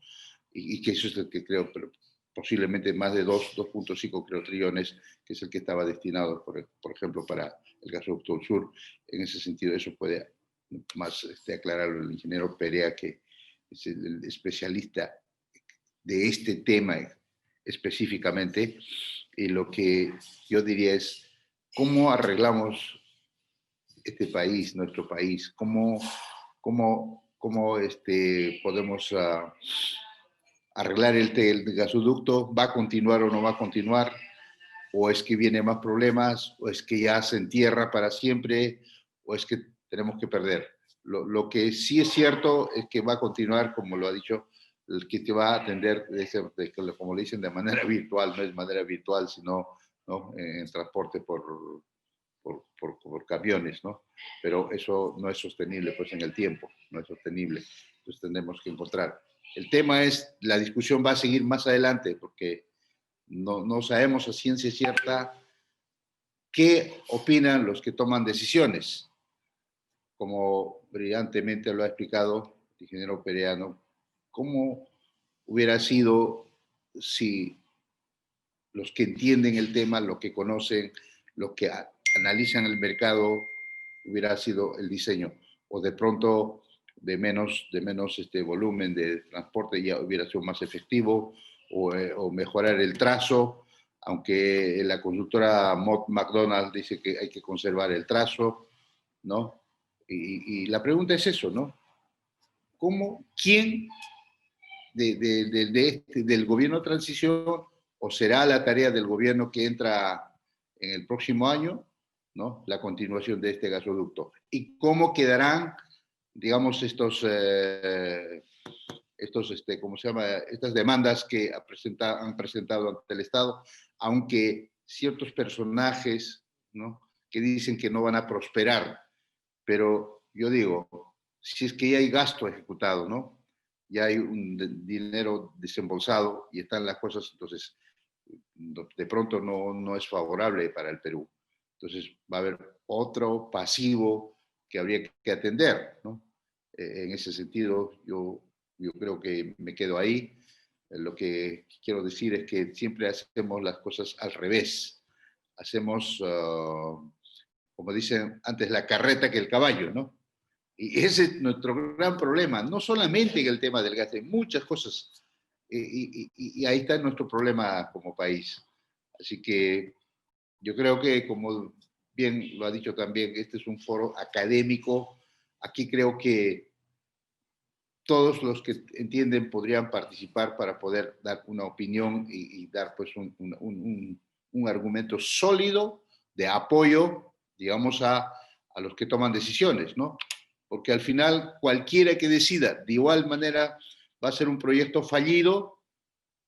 y que eso es el que creo, pero posiblemente más de 2.5 creo trillones, que es el que estaba destinado, por ejemplo, para el gasoducto sur. En ese sentido, eso puede más aclararlo el ingeniero Perea, que es el especialista de este tema específicamente. Y lo que yo diría es, ¿cómo arreglamos este país, nuestro país? ¿Cómo podemos arreglar el gasoducto? ¿Va a continuar o no va a continuar? ¿O es que viene más problemas? ¿O es que ya se entierra para siempre? ¿O es que tenemos que perder? Lo que sí es cierto es que va a continuar, como lo ha dicho, el que te va a atender, como le dicen, de manera virtual, no es de manera virtual, sino, ¿no? En transporte por camiones, ¿no? Pero eso no es sostenible pues en el tiempo, no es sostenible. Entonces tendremos que encontrar. El tema es, la discusión va a seguir más adelante porque no sabemos a ciencia cierta qué opinan los que toman decisiones. Como brillantemente lo ha explicado el ingeniero Pereano, ¿cómo hubiera sido si los que entienden el tema, los que conocen, los que analizan el mercado, hubiera sido el diseño? O de pronto de menos volumen de transporte ya hubiera sido más efectivo, o mejorar el trazo, aunque la consultora McDonald's dice que hay que conservar el trazo, ¿no? Y la pregunta es eso, ¿no? ¿Quién del gobierno de transición, o será la tarea del gobierno que entra en el próximo año, ¿no? La continuación de este gasoducto? ¿Y cómo quedarán, digamos, ¿cómo se llama? Estas demandas que han presentado ante el Estado, aunque ciertos personajes, ¿no? Que dicen que no van a prosperar, pero yo digo, si es que ya hay gasto ejecutado, ¿no? Ya hay un dinero desembolsado y están las cosas, entonces de pronto no es favorable para el Perú. Entonces va a haber otro pasivo que habría que atender, ¿no? En ese sentido, yo creo que me quedo ahí. Lo que quiero decir es que siempre hacemos las cosas al revés. Hacemos, como dicen antes, la carreta que el caballo, ¿no? Y ese es nuestro gran problema, no solamente en el tema del gas, en muchas cosas. Y ahí está nuestro problema como país. Así que yo creo que, como bien lo ha dicho también, este es un foro académico. Aquí creo que todos los que entienden podrían participar para poder dar una opinión y dar pues un argumento sólido de apoyo, digamos, a los que toman decisiones, ¿no? Porque al final cualquiera que decida de igual manera va a ser un proyecto fallido,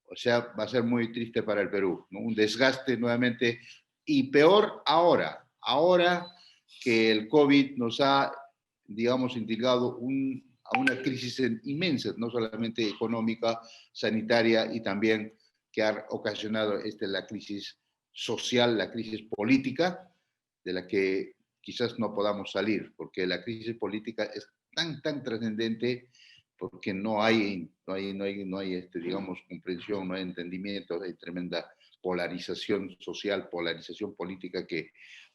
o sea, va a ser muy triste para el Perú, ¿no? Un desgaste nuevamente, y peor ahora que el COVID nos ha, digamos, indicado a una crisis inmensa, no solamente económica, sanitaria, y también que ha ocasionado la crisis social, la crisis política, de la que quizás no podamos salir, porque la crisis política es tan trascendente, porque no hay digamos, comprensión, no hay entendimiento, hay tremenda polarización social, polarización política que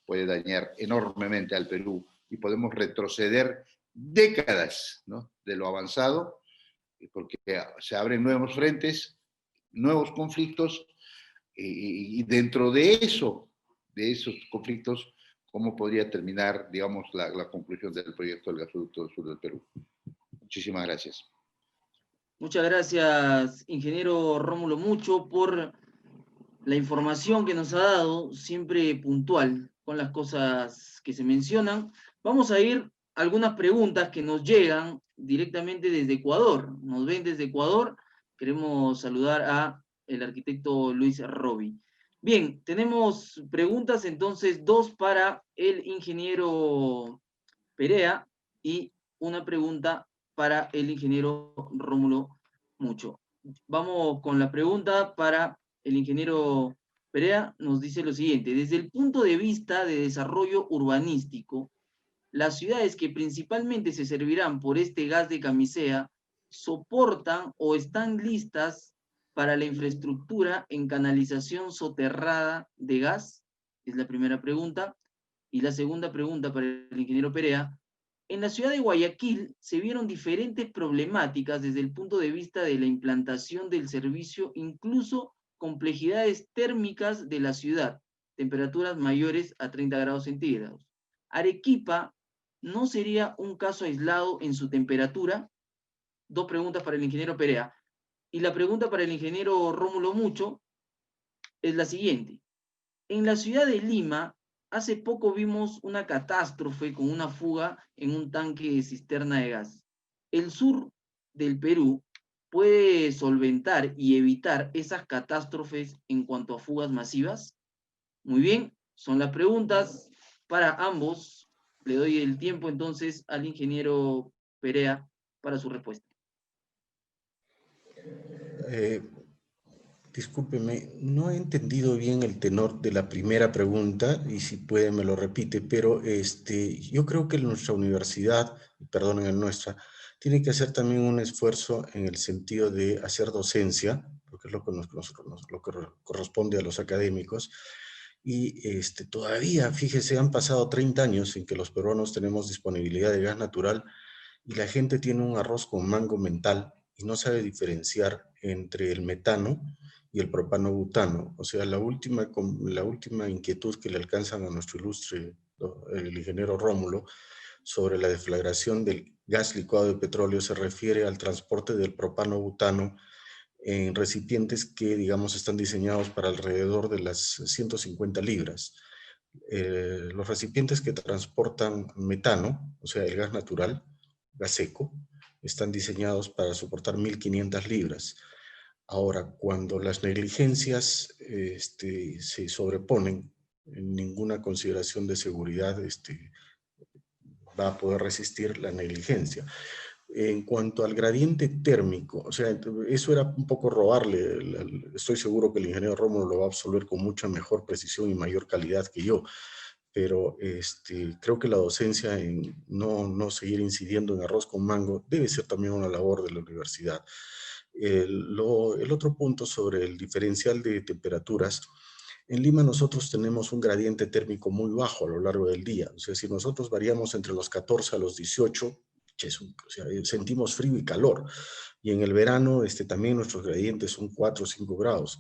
puede dañar enormemente al Perú, y podemos retroceder décadas, ¿no?, de lo avanzado, porque se abren nuevos frentes, nuevos conflictos, y dentro de esos conflictos, ¿cómo podría terminar, digamos, la conclusión del proyecto del gasoducto del sur del Perú? Muchísimas gracias. Muchas gracias, ingeniero Rómulo Mucho, por la información que nos ha dado, siempre puntual con las cosas que se mencionan. Vamos a ir a algunas preguntas que nos llegan directamente desde Ecuador. Nos ven desde Ecuador. Queremos saludar a el arquitecto Luis Robi. Bien, tenemos preguntas, entonces, dos para el ingeniero Perea y una pregunta para el ingeniero Rómulo Mucho. Vamos con la pregunta para el ingeniero Perea. Nos dice lo siguiente: desde el punto de vista de desarrollo urbanístico, las ciudades que principalmente se servirán por este gas de camisea soportan o están listas para la infraestructura en canalización soterrada de gas. Es la primera pregunta. Y la segunda pregunta para el ingeniero Perea: en la ciudad de Guayaquil se vieron diferentes problemáticas desde el punto de vista de la implantación del servicio, incluso complejidades térmicas de la ciudad, temperaturas mayores a 30 grados centígrados. ¿Arequipa no sería un caso aislado en su temperatura? Dos preguntas para el ingeniero Perea. Y la pregunta para el ingeniero Rómulo Mucho es la siguiente: en la ciudad de Lima, hace poco vimos una catástrofe con una fuga en un tanque de cisterna de gas. ¿El sur del Perú puede solventar y evitar esas catástrofes en cuanto a fugas masivas? Muy bien, son las preguntas para ambos. Le doy el tiempo entonces al ingeniero Perea para su respuesta. Discúlpeme, no he entendido bien el tenor de la primera pregunta, y si puede me lo repite, pero yo creo que nuestra universidad, perdonen, nuestra, tiene que hacer también un esfuerzo en el sentido de hacer docencia, porque es lo que lo que corresponde a los académicos, y todavía, fíjese, han pasado 30 años en que los peruanos tenemos disponibilidad de gas natural, y la gente tiene un arroz con mango mental y no sabe diferenciar entre el metano y el propano-butano. O sea, la última inquietud que le alcanzan a nuestro ilustre, el ingeniero Rómulo, sobre la deflagración del gas licuado de petróleo se refiere al transporte del propano-butano en recipientes que, digamos, están diseñados para alrededor de las 150 libras. Los recipientes que transportan metano, o sea, el gas natural, gas seco, están diseñados para soportar 1.500 libras. Ahora, cuando las negligencias se sobreponen, ninguna consideración de seguridad va a poder resistir la negligencia. En cuanto al gradiente térmico, o sea, eso era un poco robarle, estoy seguro que el ingeniero Rómulo lo va a absolver con mucha mejor precisión y mayor calidad que yo, pero creo que la docencia en no seguir incidiendo en arroz con mango debe ser también una labor de la universidad. El otro punto sobre el diferencial de temperaturas: en Lima nosotros tenemos un gradiente térmico muy bajo a lo largo del día. O sea, si nosotros variamos entre los 14 a los 18, o sea, sentimos frío y calor. Y en el verano también nuestros gradientes son 4 o 5 grados.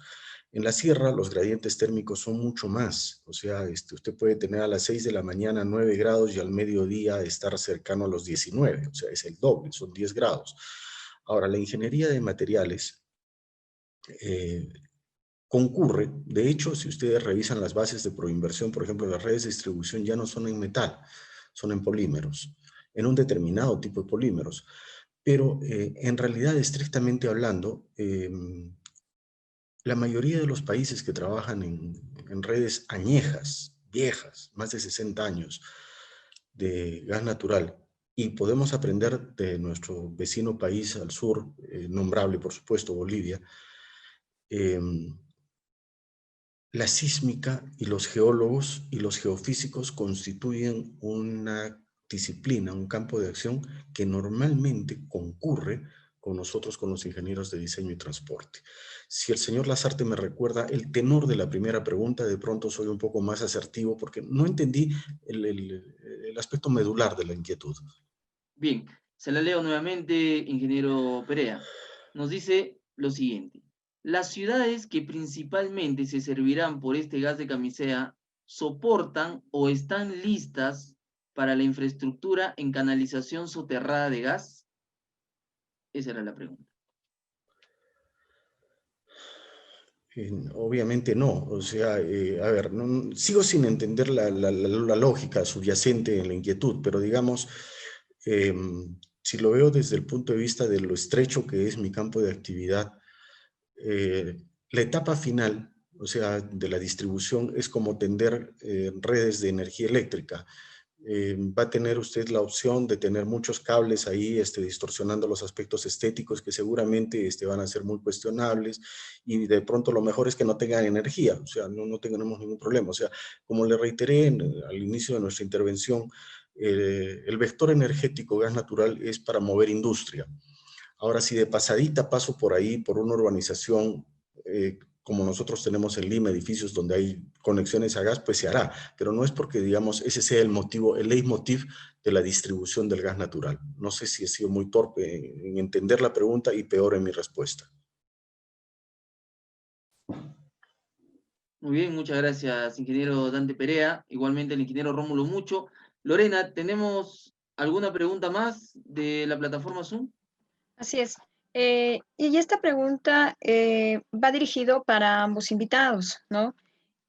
En la sierra los gradientes térmicos son mucho más. O sea, usted puede tener a las 6 de la mañana 9 grados y al mediodía estar cercano a los 19. O sea, es el doble, son 10 grados. Ahora, la ingeniería de materiales concurre. De hecho, si ustedes revisan las bases de proinversión, por ejemplo, las redes de distribución ya no son en metal, son en polímeros, en un determinado tipo de polímeros. Pero en realidad, estrictamente hablando, la mayoría de los países que trabajan en redes añejas, viejas, más de 60 años, de gas natural y podemos aprender de nuestro vecino país al sur, nombrable por supuesto, Bolivia, la sísmica y los geólogos y los geofísicos constituyen una disciplina, un campo de acción que normalmente concurre con nosotros, con los ingenieros de diseño y transporte. Si el señor Lasarte me recuerda el tenor de la primera pregunta, de pronto soy un poco más asertivo porque no entendí el aspecto medular de la inquietud. Bien, se la leo nuevamente, ingeniero Perea. Nos dice lo siguiente. Las ciudades que principalmente se servirán por este gas de camisea soportan o están listas para la infraestructura en canalización soterrada de gas. Esa era la pregunta. Obviamente no, o sea, a ver, sigo sin entender la lógica subyacente en la inquietud, pero digamos, si lo veo desde el punto de vista de lo estrecho que es mi campo de actividad, la etapa final, o sea, de la distribución es como tender redes de energía eléctrica. Va a tener usted la opción de tener muchos cables ahí distorsionando los aspectos estéticos que seguramente van a ser muy cuestionables, y de pronto lo mejor es que no tengan energía, o sea, no tenemos ningún problema. O sea, como le reiteré al inicio de nuestra intervención, el vector energético gas natural es para mover industria. Ahora, si de pasadita paso por ahí, por una urbanización, como nosotros tenemos en Lima, edificios donde hay conexiones a gas, pues se hará, pero no es porque, digamos, ese sea el motivo, el leitmotiv de la distribución del gas natural. No sé si he sido muy torpe en entender la pregunta y peor en mi respuesta. Muy bien, muchas gracias, ingeniero Dante Perea. Igualmente el ingeniero Rómulo Mucho. Lorena, ¿tenemos alguna pregunta más de la plataforma Zoom? Así es. Y esta pregunta va dirigido para ambos invitados, ¿no?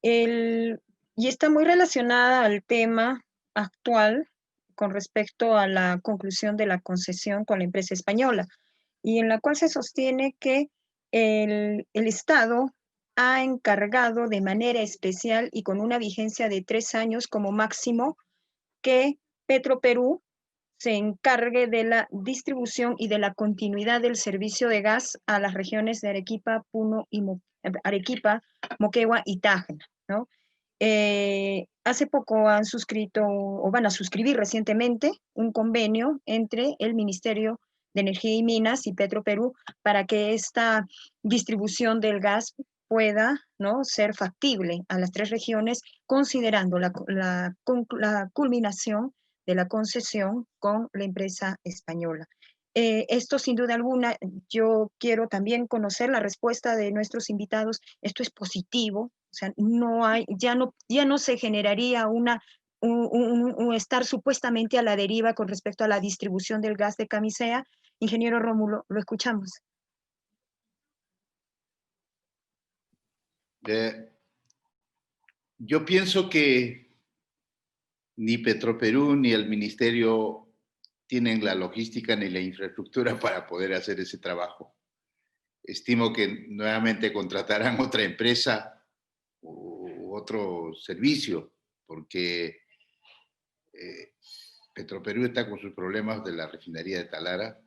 Y está muy relacionada al tema actual con respecto a la conclusión de la concesión con la empresa española, y en la cual se sostiene que el Estado ha encargado de manera especial y con una vigencia de 3 años como máximo que Petroperú se encargue de la distribución y de la continuidad del servicio de gas a las regiones de Arequipa, Puno y Arequipa, Moquegua y Tacna, ¿no? Hace poco han suscrito o van a suscribir recientemente un convenio entre el Ministerio de Energía y Minas y Petroperú para que esta distribución del gas pueda, ¿no?, ser factible a las 3 regiones, considerando la culminación de la concesión con la empresa española. Esto sin duda alguna, yo quiero también conocer la respuesta de nuestros invitados. Esto es positivo, o sea, ya no se generaría un estar supuestamente a la deriva con respecto a la distribución del gas de camisea. Ingeniero Rómulo, lo escuchamos. Yo pienso que ni Petroperú ni el ministerio tienen la logística ni la infraestructura para poder hacer ese trabajo. Estimo que nuevamente contratarán otra empresa u otro servicio, porque Petroperú está con sus problemas de la refinería de Talara,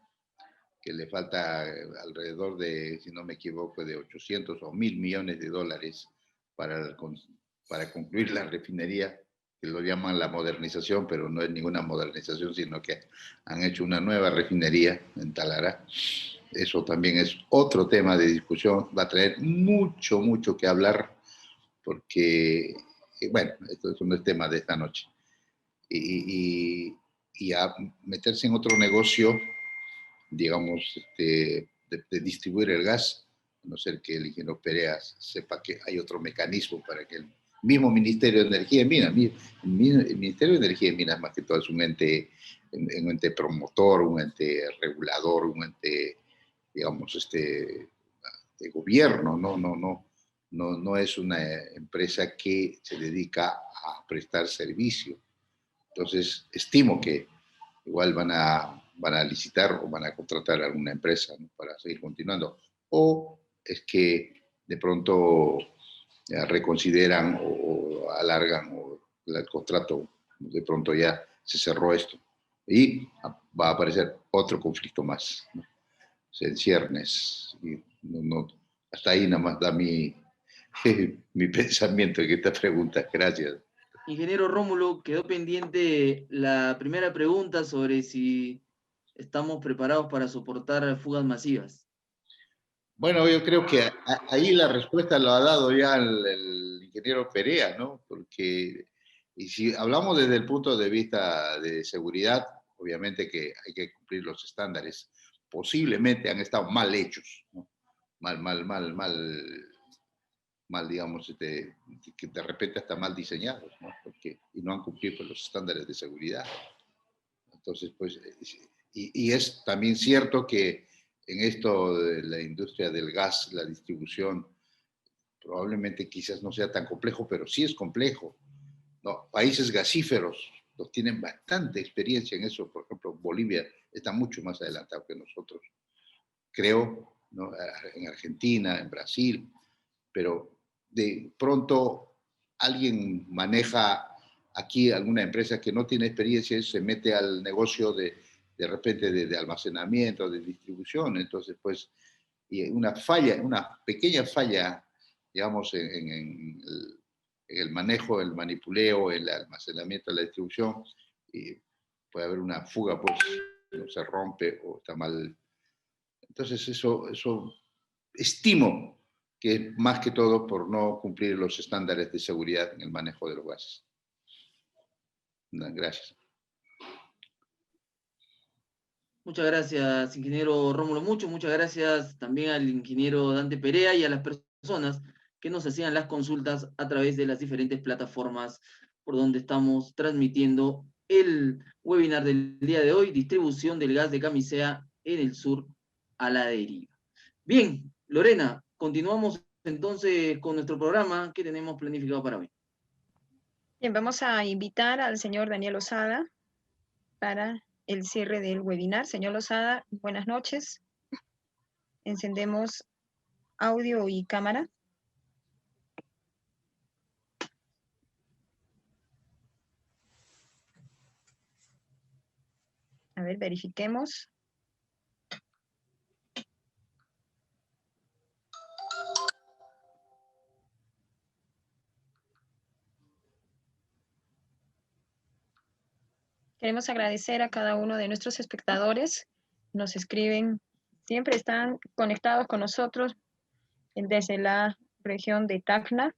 que le falta alrededor de, si no me equivoco, de 800 o 1.000 millones de dólares para concluir la refinería, que lo llaman la modernización, pero no es ninguna modernización, sino que han hecho una nueva refinería en Talara. Eso también es otro tema de discusión, va a traer mucho, mucho que hablar, porque, bueno, esto no es tema de esta noche. Y a meterse en otro negocio, digamos, de distribuir el gas, a no ser que el ingeniero Perea sepa que hay otro mecanismo para que el mismo Ministerio de Energía y Minas, el Ministerio de Energía y Minas más que todo es un ente promotor, un ente regulador, un ente, digamos, de gobierno, no es una empresa que se dedica a prestar servicio. Entonces, estimo que igual van a licitar o van a contratar a alguna empresa, ¿no?, para seguir continuando. O es que de pronto reconsideran o alargan el contrato de pronto ya se cerró esto. Y va a aparecer otro conflicto más, ¿no? En ciernes. Y hasta ahí nada más da mi pensamiento en esta pregunta. Gracias. Ingeniero Rómulo, quedó pendiente la primera pregunta sobre si estamos preparados para soportar fugas masivas. Bueno, yo creo que ahí la respuesta lo ha dado ya el ingeniero Perea, ¿no? Porque, y si hablamos desde el punto de vista de seguridad, obviamente que hay que cumplir los estándares. Posiblemente han estado mal hechos, ¿no? Mal, digamos, que de repente hasta mal diseñados, ¿no? Y no han cumplido con los estándares de seguridad. Entonces, pues, y es también cierto que en esto de la industria del gas, la distribución, probablemente quizás no sea tan complejo, pero sí es complejo, ¿no? Países gasíferos los tienen bastante experiencia en eso. Por ejemplo, Bolivia está mucho más adelantado que nosotros, creo, ¿no? En Argentina, en Brasil, pero de pronto alguien maneja aquí alguna empresa que no tiene experiencia, se mete al negocio de repente de almacenamiento, de distribución, entonces pues, y una pequeña falla, digamos, en el manejo, el manipuleo, el almacenamiento, la distribución, y puede haber una fuga, pues, no se rompe o está mal. Entonces eso estimo que es más que todo por no cumplir los estándares de seguridad en el manejo de los gases. Gracias. Muchas gracias, ingeniero Rómulo Mucho. Muchas gracias también al ingeniero Dante Perea y a las personas que nos hacían las consultas a través de las diferentes plataformas por donde estamos transmitiendo el webinar del día de hoy, distribución del gas de camisea en el sur a la deriva. Bien, Lorena, continuamos entonces con nuestro programa que tenemos planificado para hoy. Bien, vamos a invitar al señor Daniel Lozada para el cierre del webinar. Señor Lozada, buenas noches. Encendemos audio y cámara. A ver, verifiquemos. Queremos agradecer a cada uno de nuestros espectadores. Nos escriben, siempre están conectados con nosotros desde la región de Tacna.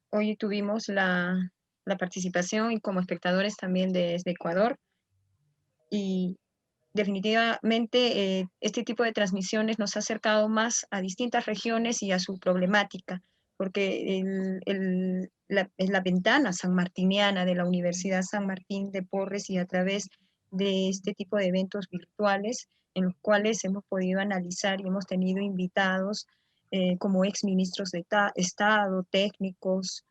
Hoy tuvimos la participación y como espectadores también desde Ecuador. Y definitivamente este tipo de transmisiones nos ha acercado más a distintas regiones y a su problemática, porque es la ventana sanmartiniana de la Universidad San Martín de Porres, y a través de este tipo de eventos virtuales en los cuales hemos podido analizar y hemos tenido invitados como exministros de Estado, técnicos,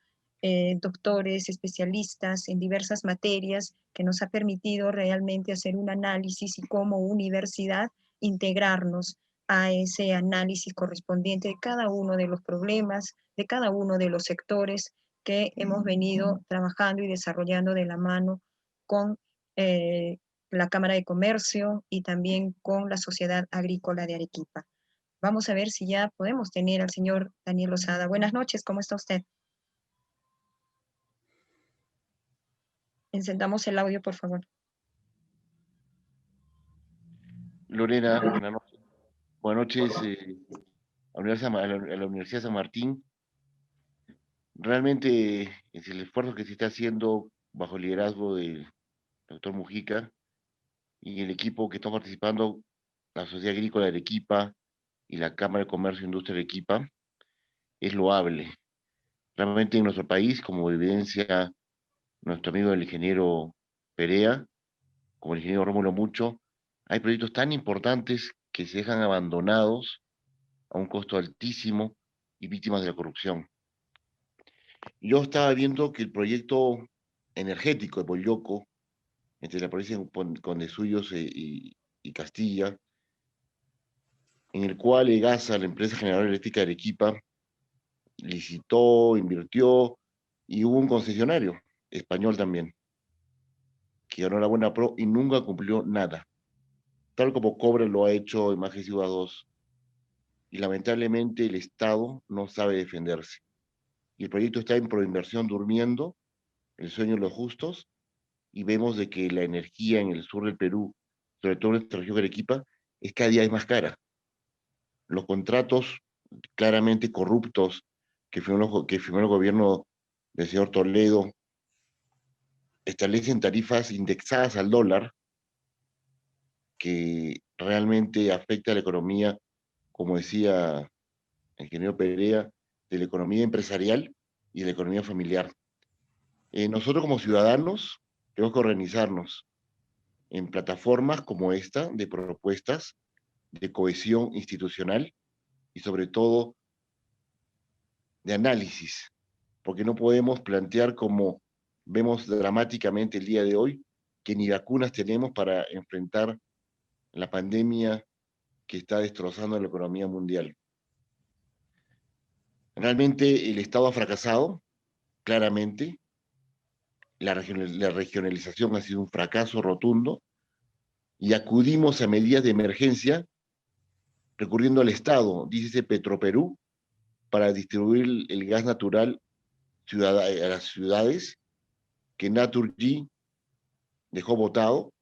doctores, especialistas en diversas materias, que nos ha permitido realmente hacer un análisis y como universidad integrarnos a ese análisis correspondiente de cada uno de los problemas, de cada uno de los sectores que hemos venido trabajando y desarrollando de la mano con la Cámara de Comercio y también con la Sociedad Agrícola de Arequipa. Vamos a ver si ya podemos tener al señor Daniel Lozada. Buenas noches, ¿cómo está usted? Encendamos el audio, por favor. Lorena, buenas noches. Buenas noches a la Universidad San Martín. Realmente es el esfuerzo que se está haciendo bajo el liderazgo del doctor Mujica y el equipo que está participando, la Sociedad Agrícola de Arequipa y la Cámara de Comercio e Industria de Arequipa, es loable. Realmente en nuestro país, como evidencia nuestro amigo el ingeniero Perea, como el ingeniero Rómulo Mucho, hay proyectos tan importantes que se dejan abandonados a un costo altísimo y víctimas de la corrupción. Yo estaba viendo que el proyecto energético de Boyoco, entre la provincia de Condesuyos y Castilla, en el cual EGASA, la empresa generadora eléctrica de Arequipa, licitó, invirtió y hubo un concesionario español también. que ganó la Buena Pro y nunca cumplió nada, tal como Cobre lo ha hecho en Majes Ciudad 2. Y lamentablemente el Estado no sabe defenderse. Y el proyecto está en proinversión durmiendo, el sueño de los justos, y vemos de que la energía en el sur del Perú, sobre todo en nuestra región de Arequipa, es cada día más cara. Los contratos claramente corruptos que firmó el gobierno del señor Toledo establecen tarifas indexadas al dólar que realmente afecta a la economía, como decía el ingeniero Perea, de la economía empresarial y de la economía familiar. Nosotros como ciudadanos tenemos que organizarnos en plataformas como esta de propuestas de cohesión institucional y sobre todo de análisis, porque no podemos plantear como vemos dramáticamente el día de hoy, que ni vacunas tenemos para enfrentar la pandemia que está destrozando la economía mundial. Realmente el Estado ha fracasado, claramente. La regionalización ha sido un fracaso rotundo y acudimos a medidas de emergencia recurriendo al Estado, dice Petroperú, para distribuir el gas natural a las ciudades que Naturgy dejó botado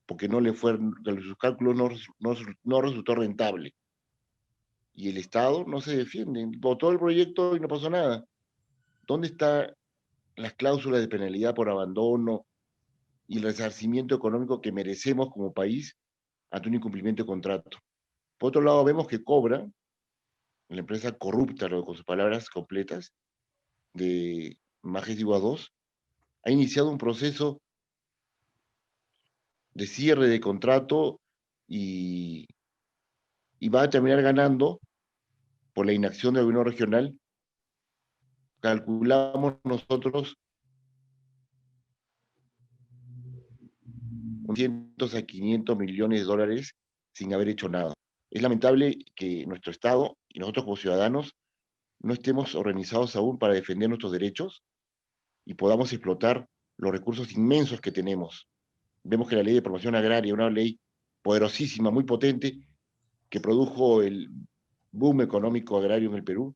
porque no le fue, sus cálculos no resultó rentable. Y el Estado no se defiende, votó el proyecto y no pasó nada. ¿Dónde están las cláusulas de penalidad por abandono y el resarcimiento económico que merecemos como país ante un incumplimiento de contrato? Por otro lado, vemos que Cobra, la empresa corrupta, con sus palabras completas, de Majes Ciudad 2, ha iniciado un proceso de cierre de contrato y va a terminar ganando por la inacción del gobierno regional. Calculamos nosotros 100 a 500 millones de dólares sin haber hecho nada. Es lamentable que nuestro Estado y nosotros como ciudadanos no estemos organizados aún para defender nuestros derechos y podamos explotar los recursos inmensos que tenemos. Vemos que la ley de promoción agraria, una ley poderosísima, muy potente, que produjo el boom económico agrario en el Perú,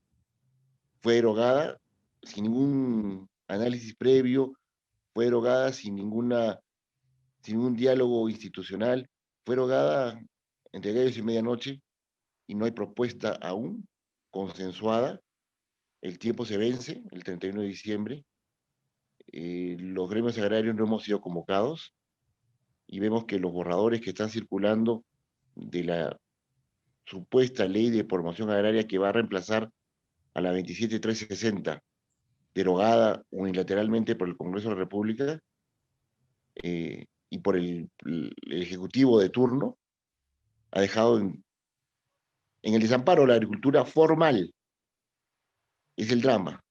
fue derogada sin ningún análisis previo, fue derogada sin un diálogo institucional, fue derogada entre gallos y medianoche y no hay propuesta aún consensuada. El tiempo se vence, el 31 de diciembre. Los gremios agrarios no hemos sido convocados y vemos que los borradores que están circulando de la supuesta ley de promoción agraria que va a reemplazar a la 27360, derogada unilateralmente por el Congreso de la República y por el Ejecutivo de turno, ha dejado en el desamparo la agricultura formal. Es el drama.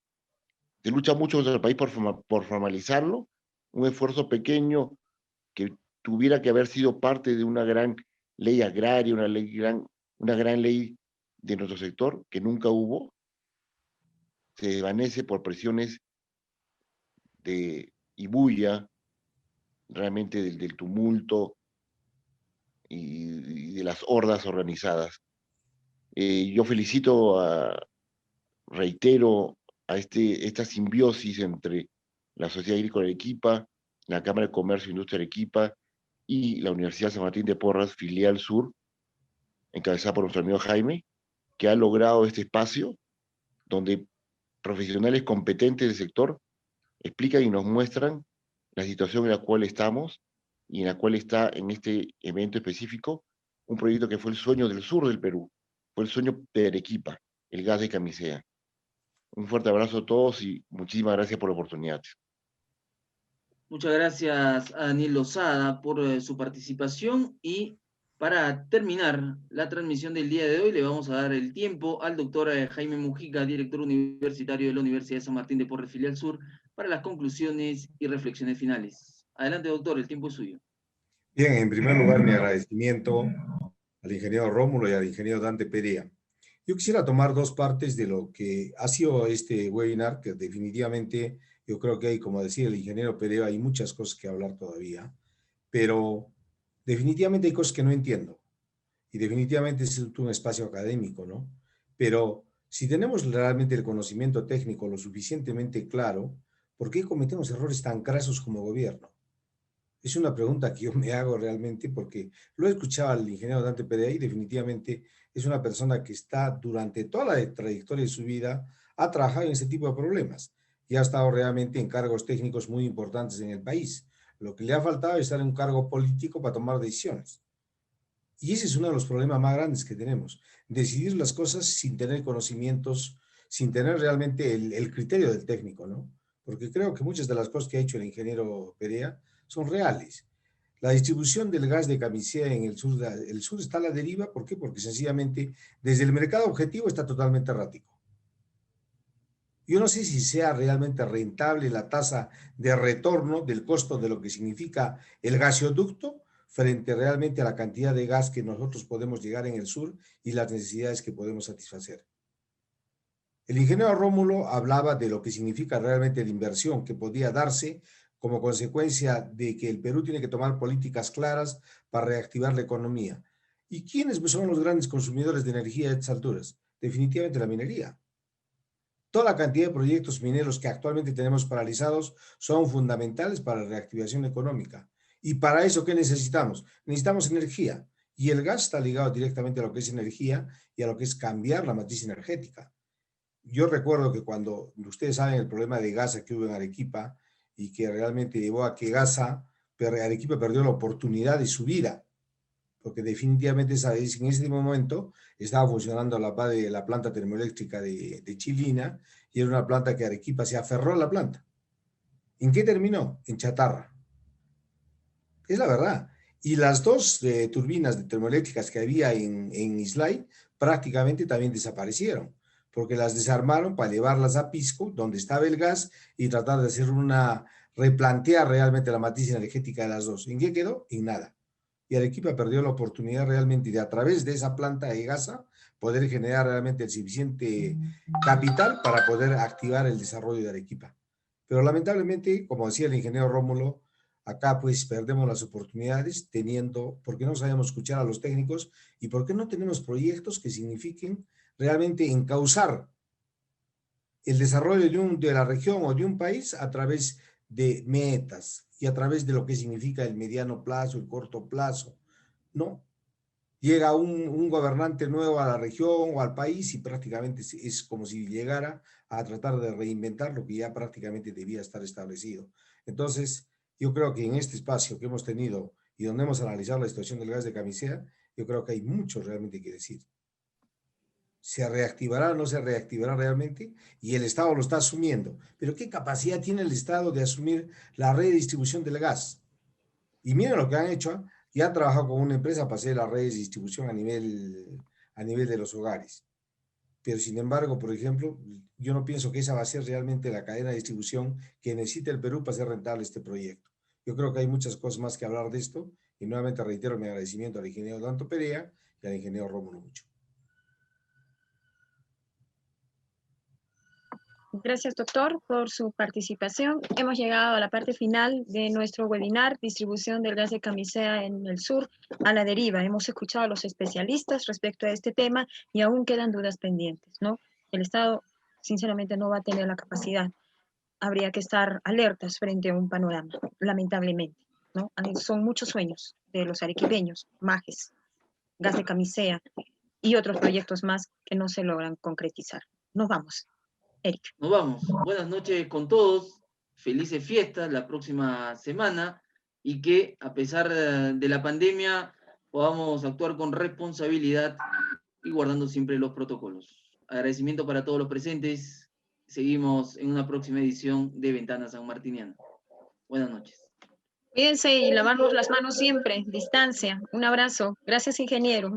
Se lucha mucho en nuestro país por formalizarlo, un esfuerzo pequeño que tuviera que haber sido parte de una gran ley agraria, una gran ley de nuestro sector, que nunca hubo, se desvanece por presiones y bulla, realmente del tumulto y de las hordas organizadas. Yo reitero a esta simbiosis entre la Sociedad Agrícola de Arequipa, la Cámara de Comercio e Industria de Arequipa y la Universidad San Martín de Porras, filial sur, encabezada por nuestro amigo Jaime, que ha logrado este espacio donde profesionales competentes del sector explican y nos muestran la situación en la cual estamos y en la cual está en este evento específico un proyecto que fue el sueño del sur del Perú, fue el sueño de Arequipa, el gas de Camisea. Un fuerte abrazo a todos y muchísimas gracias por la oportunidad. Muchas gracias a Daniel Lozada por su participación y para terminar la transmisión del día de hoy le vamos a dar el tiempo al doctor Jaime Mujica, director universitario de la Universidad de San Martín de Porres, filial sur, para las conclusiones y reflexiones finales. Adelante, doctor, el tiempo es suyo. Bien, en primer lugar, mi agradecimiento al ingeniero Rómulo y al ingeniero Dante Perea. Yo quisiera tomar dos partes de lo que ha sido este webinar, que definitivamente yo creo que hay, como decía el ingeniero Perea, hay muchas cosas que hablar todavía. pero definitivamente hay cosas que no entiendo. Y definitivamente es un espacio académico, ¿no? Pero si tenemos realmente el conocimiento técnico lo suficientemente claro, ¿por qué cometemos errores tan crasos como gobierno? Es una pregunta que yo me hago realmente porque lo he escuchado al ingeniero Dante Perea y definitivamente es una persona que está durante toda la trayectoria de su vida, ha trabajado en ese tipo de problemas y ha estado realmente en cargos técnicos muy importantes en el país. Lo que le ha faltado es estar en un cargo político para tomar decisiones. Y ese es uno de los problemas más grandes que tenemos, decidir las cosas sin tener conocimientos, sin tener realmente el criterio del técnico, ¿no? Porque creo que muchas de las cosas que ha hecho el ingeniero Perea son reales. La distribución del gas de Camisea en el sur está a la deriva, ¿por qué? Porque sencillamente desde el mercado objetivo está totalmente errático. Yo no sé si sea realmente rentable la tasa de retorno del costo de lo que significa el gasoducto frente realmente a la cantidad de gas que nosotros podemos llegar en el sur y las necesidades que podemos satisfacer. El ingeniero Rómulo hablaba de lo que significa realmente la inversión que podía darse como consecuencia de que el Perú tiene que tomar políticas claras para reactivar la economía. ¿Y quiénes son los grandes consumidores de energía a estas alturas? Definitivamente la minería. Toda la cantidad de proyectos mineros que actualmente tenemos paralizados son fundamentales para la reactivación económica. ¿Y para eso qué necesitamos? Necesitamos energía. Y el gas está ligado directamente a lo que es energía y a lo que es cambiar la matriz energética. Yo recuerdo que cuando ustedes saben el problema de Gaza que hubo en Arequipa y que realmente llevó a que Arequipa perdió la oportunidad de su vida, porque definitivamente en ese momento estaba funcionando la planta termoeléctrica de Chilina y era una planta que Arequipa se aferró a la planta. ¿En qué terminó? En chatarra. Es la verdad. Y las dos turbinas termoeléctricas que había en Islay prácticamente también desaparecieron, porque las desarmaron para llevarlas a Pisco, donde estaba el gas, y tratar de hacer replantear realmente la matriz energética de las dos. ¿En qué quedó? En nada. Y Arequipa perdió la oportunidad realmente de, a través de esa planta de Gaza, poder generar realmente el suficiente capital para poder activar el desarrollo de Arequipa. Pero lamentablemente, como decía el ingeniero Rómulo, acá pues perdemos las oportunidades porque no sabemos escuchar a los técnicos y porque no tenemos proyectos que signifiquen realmente encauzar el desarrollo de la región o de un país a través de metas y a través de lo que significa el mediano plazo, el corto plazo. No, llega un gobernante nuevo a la región o al país y prácticamente es como si llegara a tratar de reinventar lo que ya prácticamente debía estar establecido. Entonces, yo creo que en este espacio que hemos tenido y donde hemos analizado la situación del gas de Camisea, yo creo que hay mucho realmente que decir. ¿Se reactivará o no se reactivará realmente? Y el Estado lo está asumiendo. Pero ¿qué capacidad tiene el Estado de asumir la red de distribución del gas? Y miren lo que han hecho, ya han trabajado con una empresa para hacer las redes de distribución a nivel de los hogares. Pero sin embargo, por ejemplo, yo no pienso que esa va a ser realmente la cadena de distribución que necesita el Perú para hacer rentable este proyecto. Yo creo que hay muchas cosas más que hablar de esto y nuevamente reitero mi agradecimiento al ingeniero Dante Perea y al ingeniero Rómulo Mucho. Gracias, doctor, por su participación. Hemos llegado a la parte final de nuestro webinar, distribución del gas de Camisea en el sur a la deriva. Hemos escuchado a los especialistas respecto a este tema y aún quedan dudas pendientes, ¿no? El Estado, sinceramente, no va a tener la capacidad. Habría que estar alertas frente a un panorama, lamentablemente, ¿no? Son muchos sueños de los arequipeños, Majes, gas de Camisea y otros proyectos más que no se logran concretizar. Nos vamos. Eric. Nos vamos. Buenas noches con todos. Felices fiestas la próxima semana y que a pesar de la pandemia podamos actuar con responsabilidad y guardando siempre los protocolos. Agradecimiento para todos los presentes. Seguimos en una próxima edición de Ventana Sanmartiniana. Buenas noches. Cuídense y lavarnos las manos siempre, distancia. Un abrazo. Gracias, ingeniero.